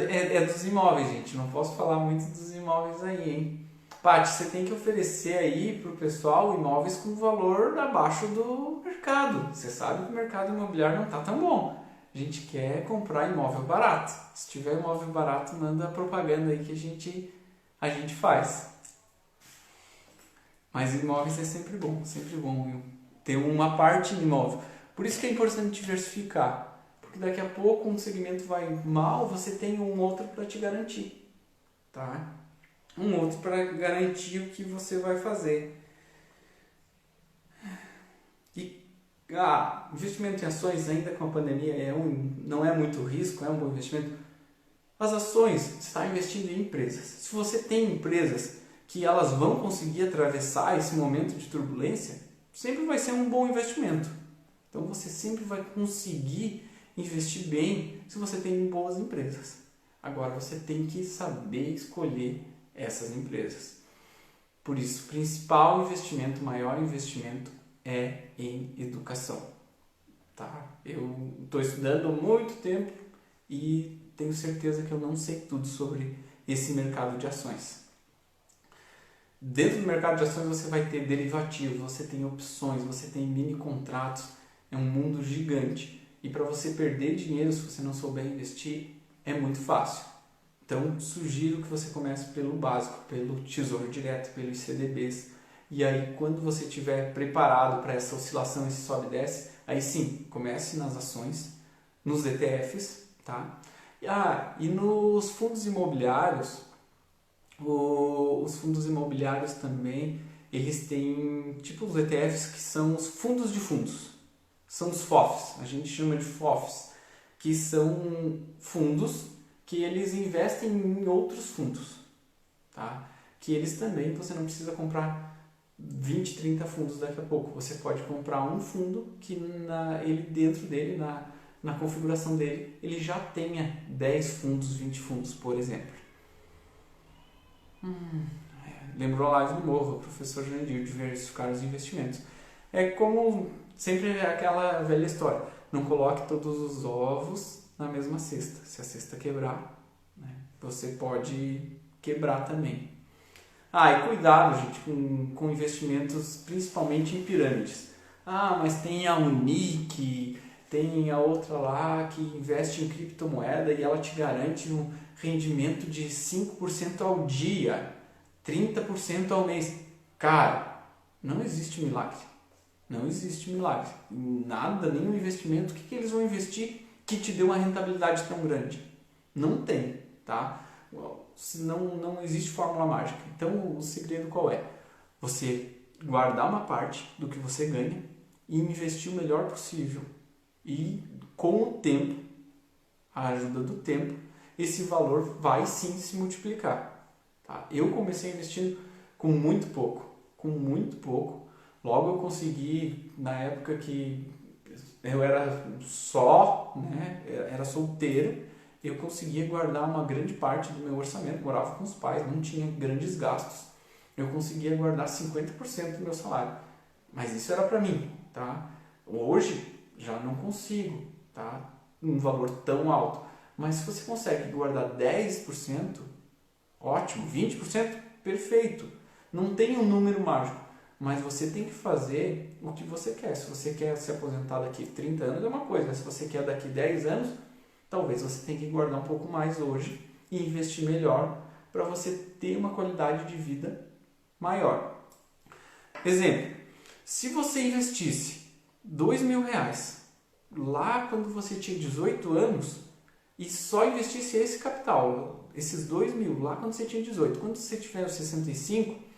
é dos imóveis, gente. Não posso falar muito dos imóveis aí, hein? Pati, você tem que oferecer aí pro pessoal imóveis com valor abaixo do mercado. Você sabe que o mercado imobiliário não tá tão bom. A gente quer comprar imóvel barato. Se tiver imóvel barato, manda a propaganda aí que a gente faz. Mas imóveis é sempre bom, viu? Ter uma parte em imóvel. Por isso que é importante diversificar. Porque daqui a pouco um segmento vai mal, você tem um outro para te garantir. Tá? Um outro para garantir o que você vai fazer. E investimento em ações ainda com a pandemia não é muito risco, é um bom investimento. As ações, você está investindo em empresas. Se você tem empresas que elas vão conseguir atravessar esse momento de turbulência, sempre vai ser um bom investimento. Então você sempre vai conseguir investir bem se você tem boas empresas. Agora você tem que saber escolher essas empresas. Por isso, o principal investimento, o maior investimento é em educação. Tá? Eu estou estudando há muito tempo e tenho certeza que eu não sei tudo sobre esse mercado de ações. Dentro do mercado de ações você vai ter derivativos, você tem opções, você tem mini contratos, é um mundo gigante. E para você perder dinheiro se você não souber investir, é muito fácil. Então, sugiro que você comece pelo básico, pelo Tesouro Direto, pelos CDBs. E aí, quando você estiver preparado para essa oscilação, esse sobe e desce, aí sim, comece nas ações, nos ETFs, tá? E nos fundos imobiliários, os fundos imobiliários também, eles têm tipo os ETFs que são os fundos de fundos, são os FOFs, a gente chama de FOFs, que são fundos que eles investem em outros fundos, tá? Que eles também, você não precisa comprar 20, 30 fundos daqui a pouco. Você pode comprar um fundo que ele dentro dele, na configuração dele, ele já tenha 10 fundos, 20 fundos, por exemplo. Lembrou a live do Morro, o professor Jandir, diversificar os investimentos. É como sempre aquela velha história, não coloque todos os ovos na mesma cesta. Se a cesta quebrar, né, você pode quebrar também. E cuidado, gente, com investimentos, principalmente em pirâmides. Mas tem a Unique, tem a outra lá que investe em criptomoeda e ela te garante um rendimento de 5% ao dia, 30% ao mês. Cara, não existe milagre. Não existe milagre. Nada, nenhum investimento. O que eles vão investir que te dê uma rentabilidade tão grande? Não tem, tá? Não existe fórmula mágica. Então, o segredo qual é? Você guardar uma parte do que você ganha e investir o melhor possível. E com o tempo, a ajuda do tempo, esse valor vai sim se multiplicar. Tá? Eu comecei investindo com muito pouco. Logo eu consegui, na época que eu era era solteiro, eu conseguia guardar uma grande parte do meu orçamento, morava com os pais, não tinha grandes gastos. Eu conseguia guardar 50% do meu salário. Mas isso era para mim, tá? Hoje já não consigo, tá? Um valor tão alto. Mas se você consegue guardar 10%, ótimo, 20%, perfeito. Não tem um número mágico, mas você tem que fazer o que você quer. Se você quer se aposentar daqui 30 anos é uma coisa, se você quer daqui 10 anos, talvez você tenha que guardar um pouco mais hoje e investir melhor para você ter uma qualidade de vida maior. Exemplo, se você investisse R$2.000 lá quando você tinha 18 anos e só investisse esse capital, esses 2.000 lá quando você tinha 18, quando você tiver 65,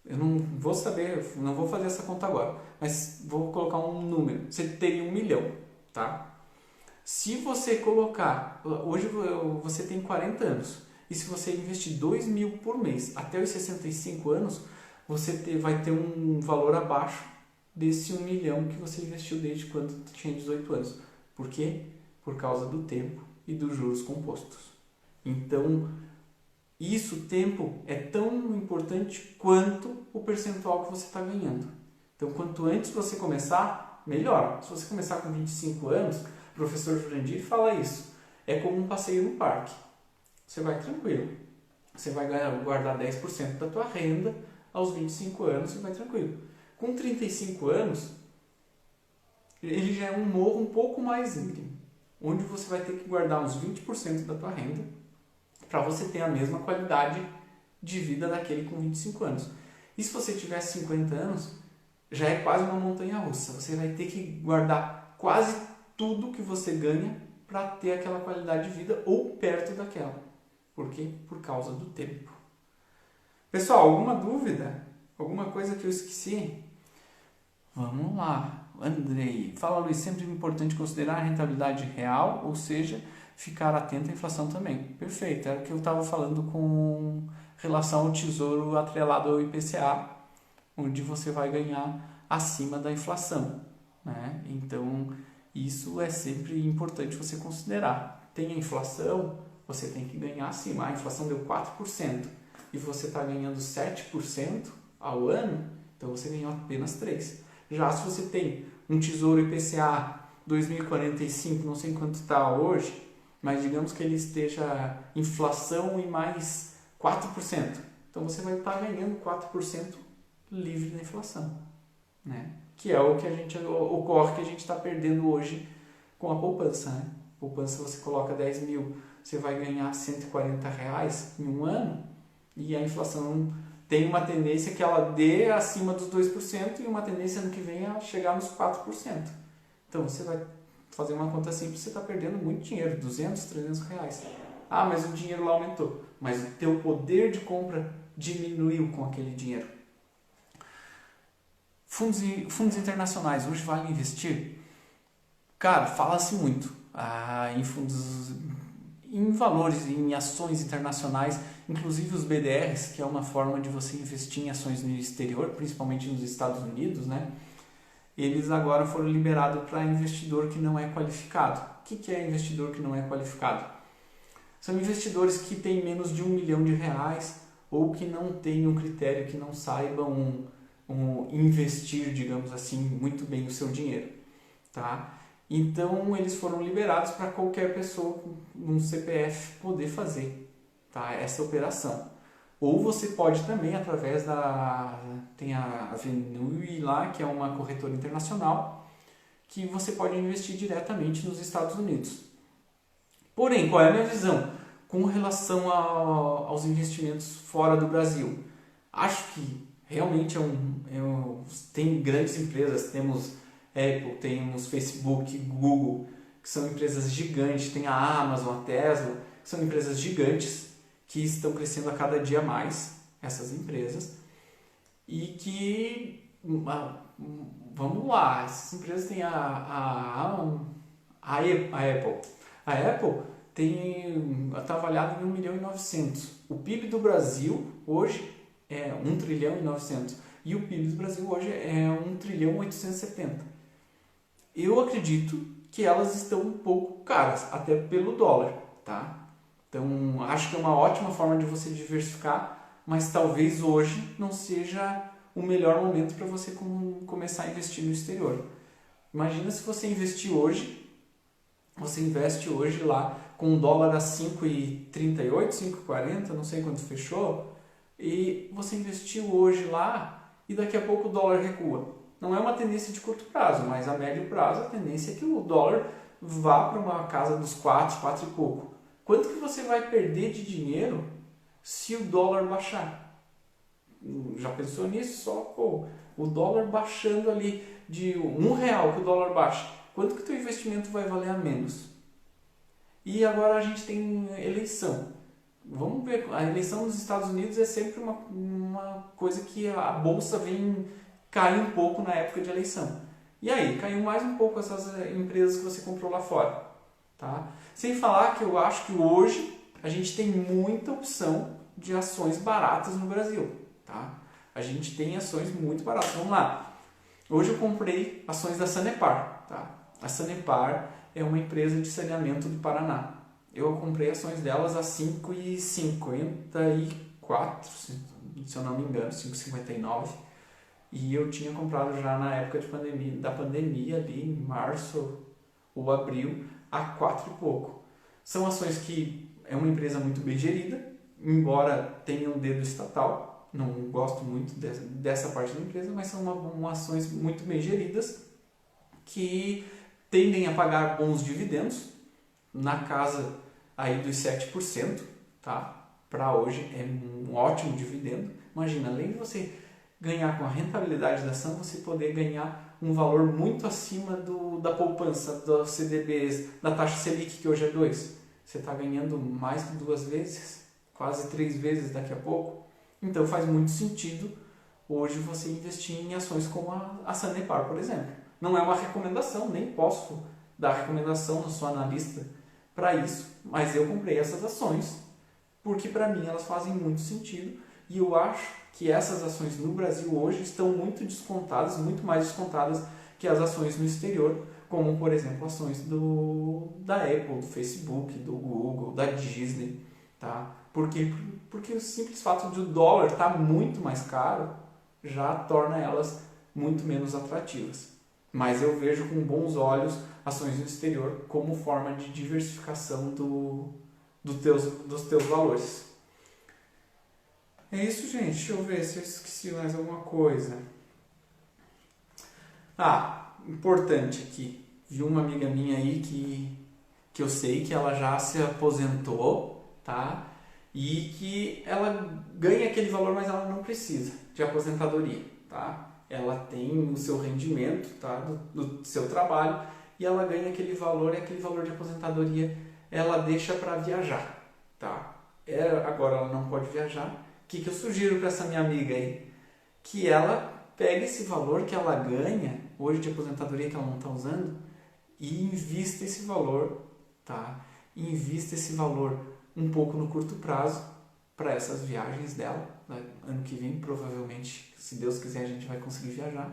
eu não vou saber, não vou fazer essa conta agora, mas vou colocar um número, você teria 1 milhão, tá? Se você colocar, hoje você tem 40 anos, e se você investir 2.000 por mês até os 65 anos, você vai ter um valor abaixo desse 1 milhão que você investiu desde quando tinha 18 anos. Por quê? Por causa do tempo e dos juros compostos. Então, o tempo é tão importante quanto o percentual que você está ganhando. Então, quanto antes você começar, melhor. Se você começar com 25 anos, o professor Jurandir fala isso. É como um passeio no parque. Você vai tranquilo. Você vai guardar 10% da tua renda aos 25 anos e vai tranquilo. Com 35 anos, ele já é um morro um pouco mais íngreme, onde você vai ter que guardar uns 20% da tua renda para você ter a mesma qualidade de vida daquele com 25 anos. E se você tiver 50 anos, já é quase uma montanha-russa. Você vai ter que guardar quase tudo que você ganha para ter aquela qualidade de vida ou perto daquela. Por quê? Por causa do tempo. Pessoal, alguma dúvida? Alguma coisa que eu esqueci? Vamos lá. Andrei, fala Luiz, sempre é importante considerar a rentabilidade real, ou seja, ficar atento à inflação também. Perfeito, era o que eu estava falando com relação ao tesouro atrelado ao IPCA, onde você vai ganhar acima da inflação, né? Então, isso é sempre importante você considerar. Tem a inflação, você tem que ganhar acima. A inflação deu 4% e você está ganhando 7% ao ano, então você ganhou apenas 3%. Já se você tem um tesouro IPCA 2045, não sei quanto está hoje, mas digamos que ele esteja inflação e mais 4%. Então você vai estar ganhando 4% livre da inflação, né? Que é o que ocorre que a gente está perdendo hoje com a poupança, né? Poupança, você coloca 10.000, você vai ganhar R$140 em um ano, e a inflação tem uma tendência que ela dê acima dos 2% e uma tendência ano que vem a chegar nos 4%. Então você vai fazer uma conta simples, você está perdendo muito dinheiro, 200, 300 reais. Ah, mas o dinheiro lá aumentou. Mas o teu poder de compra diminuiu com aquele dinheiro. Fundos internacionais, hoje vale investir? Cara, fala-se muito em fundos, em valores, em ações internacionais, inclusive os BDRs, que é uma forma de você investir em ações no exterior, principalmente nos Estados Unidos, né? Eles agora foram liberados para investidor que não é qualificado. O que é investidor que não é qualificado? São investidores que têm menos de R$1 milhão ou que não têm um critério, que não saibam investir, digamos assim, muito bem o seu dinheiro. Tá? Então, eles foram liberados para qualquer pessoa com um CPF poder fazer, tá? Essa operação. Ou você pode também, através tem a Venue lá, que é uma corretora internacional, que você pode investir diretamente nos Estados Unidos. Porém, qual é a minha visão com relação aos investimentos fora do Brasil? Acho que realmente tem grandes empresas, temos Apple, temos Facebook, Google, que são empresas gigantes, tem a Amazon, a Tesla, que são empresas gigantes que estão crescendo a cada dia mais, essas empresas, e que, vamos lá, essas empresas têm a Apple. A Apple está avaliada em 1,9 milhão. O PIB do Brasil hoje é 1,9 trilhão. E o PIB do Brasil hoje é 1,870 trilhão. Eu acredito que elas estão um pouco caras, até pelo dólar, tá? Então, acho que é uma ótima forma de você diversificar, mas talvez hoje não seja o melhor momento para você começar a investir no exterior. Imagina se você investir hoje, você investe hoje lá com o dólar a 5,38, 5,40, não sei quanto fechou, e você investiu hoje lá e daqui a pouco o dólar recua. Não é uma tendência de curto prazo, mas a médio prazo a tendência é que o dólar vá para uma casa dos 4 e pouco. Quanto que você vai perder de dinheiro se o dólar baixar? Já pensou nisso? Só o dólar baixando ali de R$1 que o dólar baixa. Quanto que o teu investimento vai valer a menos? E agora a gente tem eleição. Vamos ver, a eleição nos Estados Unidos é sempre uma coisa que a bolsa vem cair um pouco na época de eleição. E aí, caiu mais um pouco essas empresas que você comprou lá fora. Tá? Sem falar que eu acho que hoje a gente tem muita opção de ações baratas no Brasil. Tá? A gente tem ações muito baratas. Vamos lá. Hoje eu comprei ações da Sanepar. Tá? A Sanepar é uma empresa de saneamento do Paraná. Eu comprei ações delas a 5,54, se eu não me engano, 5,59. E eu tinha comprado já na época da pandemia, ali em março ou abril, a 4 e pouco. São ações que é uma empresa muito bem gerida, embora tenha um dedo estatal. Não gosto muito dessa parte da empresa, mas são ações muito bem geridas que tendem a pagar bons dividendos, na casa aí dos 7%, tá? Para hoje é um ótimo dividendo. Imagina, além de você ganhar com a rentabilidade da ação, você poder ganhar um valor muito acima da poupança, dos CDBs, da taxa Selic, que hoje é 2%. Você está ganhando mais que 2 vezes, quase 3 vezes daqui a pouco. Então faz muito sentido hoje você investir em ações como a Sanepar, por exemplo. Não é uma recomendação, nem posso dar recomendação, não sou analista para isso, mas eu comprei essas ações porque para mim elas fazem muito sentido e eu acho que essas ações no Brasil hoje estão muito descontadas, muito mais descontadas que as ações no exterior, como por exemplo ações da Apple, do Facebook, do Google, da Disney, tá? Porque o simples fato de o dólar estar muito mais caro já torna elas muito menos atrativas. Mas eu vejo com bons olhos ações no exterior como forma de diversificação dos teus valores. É isso, gente. Deixa eu ver se eu esqueci mais alguma coisa. Importante aqui. Vi uma amiga minha aí que eu sei que ela já se aposentou, tá? e que ela ganha aquele valor, mas ela não precisa de aposentadoria, tá? Ela tem o seu rendimento, tá? do seu trabalho, e ela ganha aquele valor, e aquele valor de aposentadoria ela deixa para viajar, tá? Agora ela não pode viajar. O que eu sugiro para essa minha amiga aí? Que ela pegue esse valor que ela ganha hoje de aposentadoria que ela não está usando e invista esse valor, tá? Invista esse valor um pouco no curto prazo para essas viagens dela. Ano que vem, provavelmente, se Deus quiser, a gente vai conseguir viajar.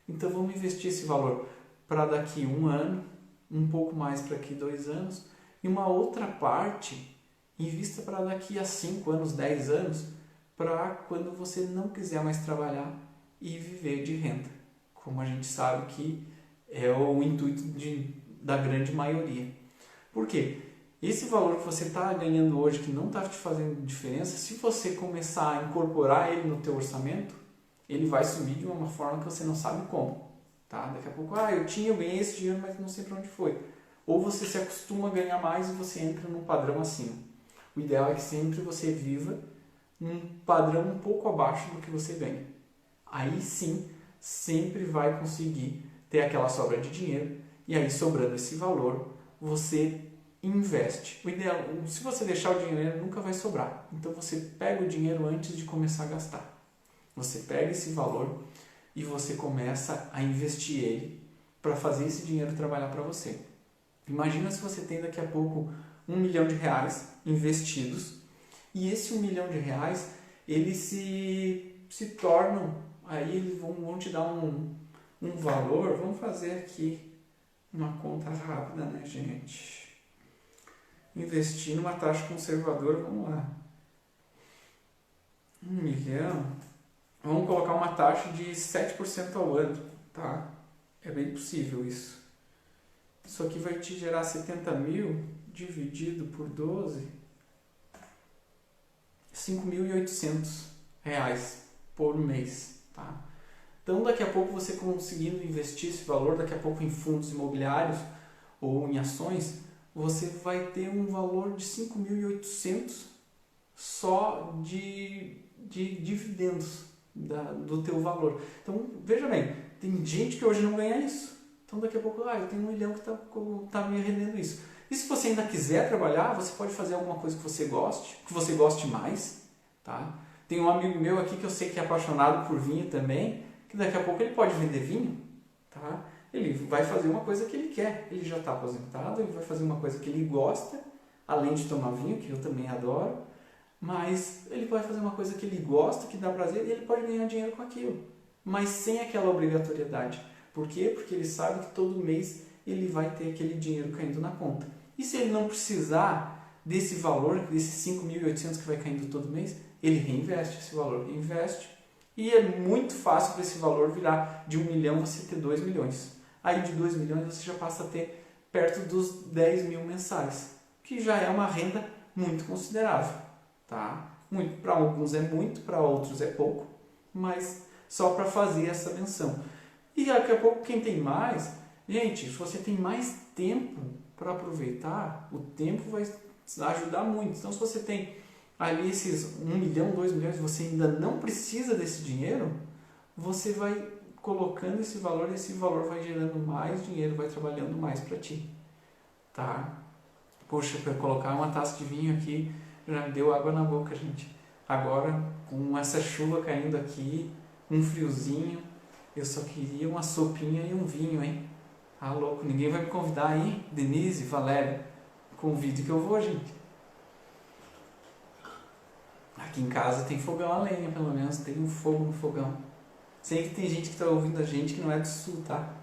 Então vamos investir esse valor para daqui 1 ano, um pouco mais para daqui 2 anos, e uma outra parte invista para daqui a 5 anos, 10 anos, para quando você não quiser mais trabalhar e viver de renda, como a gente sabe que é o intuito da grande maioria. Por quê? Esse valor que você está ganhando hoje, que não está te fazendo diferença, se você começar a incorporar ele no teu orçamento, ele vai subir de uma forma que você não sabe como. Tá? Daqui a pouco, eu ganhei esse dinheiro, mas não sei para onde foi. Ou você se acostuma a ganhar mais e você entra num padrão acima. O ideal é que sempre você viva num padrão um pouco abaixo do que você ganha. Aí sim, sempre vai conseguir ter aquela sobra de dinheiro, e aí sobrando esse valor, você investe. O ideal, se você deixar o dinheiro, nunca vai sobrar. Então você pega o dinheiro antes de começar a gastar. Você pega esse valor e você começa a investir ele para fazer esse dinheiro trabalhar para você. Imagina se você tem daqui a pouco R$1 milhão investidos, e esse R$1 milhão eles se tornam, aí eles vão te dar um valor. Vamos fazer aqui uma conta rápida, né, gente? Investir numa taxa conservadora, vamos lá. 1 milhão, vamos colocar uma taxa de 7% ao ano, tá? É bem possível isso. Isso aqui vai te gerar 70 mil dividido por 12, R$5.800 por mês, tá? Então daqui a pouco você conseguindo investir esse valor, daqui a pouco em fundos imobiliários ou em ações, você vai ter um valor de 5.800 só de dividendos do teu valor. Então veja bem, tem gente que hoje não ganha isso. Então daqui a pouco, eu tenho 1 milhão que tá me rendendo isso. E se você ainda quiser trabalhar, você pode fazer alguma coisa que você goste mais, tá? Tem um amigo meu aqui que eu sei que é apaixonado por vinho também, que daqui a pouco ele pode vender vinho, tá? Ele vai fazer uma coisa que ele quer. Ele já está aposentado, ele vai fazer uma coisa que ele gosta, além de tomar vinho, que eu também adoro, mas ele vai fazer uma coisa que ele gosta, que dá prazer, e ele pode ganhar dinheiro com aquilo, mas sem aquela obrigatoriedade. Por quê? Porque ele sabe que todo mês ele vai ter aquele dinheiro caindo na conta. E se ele não precisar desse valor, desses 5.800 que vai caindo todo mês, ele reinveste esse valor, e é muito fácil para esse valor virar de 1 milhão você ter 2 milhões. Aí de 2 milhões você já passa a ter perto dos 10 mil mensais, que já é uma renda muito considerável, tá? Para alguns é muito, para outros é pouco, mas só para fazer essa menção. E daqui a pouco quem tem mais, gente, se você tem mais tempo para aproveitar, o tempo vai ajudar muito. Então se você tem ali esses 1 milhão, 2 milhões, você ainda não precisa desse dinheiro, você vai colocando esse valor e esse valor vai gerando mais dinheiro, vai trabalhando mais para ti, tá? Poxa, para colocar uma taça de vinho aqui já me deu água na boca, gente. Agora, com essa chuva caindo aqui, um friozinho, eu só queria uma sopinha e um vinho, hein? Ah, louco, ninguém vai me convidar aí? Denise, Valério, convide que eu vou, gente. Aqui em casa tem fogão a lenha, pelo menos, tem um fogo no fogão. Sei que tem gente que está ouvindo a gente que não é do sul, tá?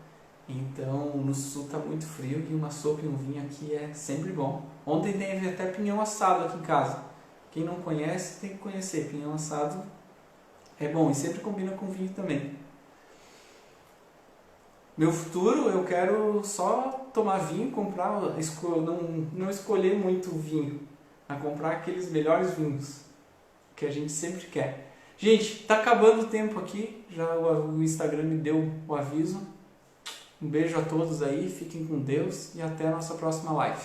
Então, no sul está muito frio e uma sopa e um vinho aqui é sempre bom. Ontem teve até pinhão assado aqui em casa. Quem não conhece, tem que conhecer. Pinhão assado é bom e sempre combina com vinho também. Meu futuro, eu quero só tomar vinho, comprar, não escolher muito vinho, a comprar aqueles melhores vinhos que a gente sempre quer. Gente, tá acabando o tempo aqui, já o Instagram me deu o aviso. Um beijo a todos aí, fiquem com Deus e até a nossa próxima live.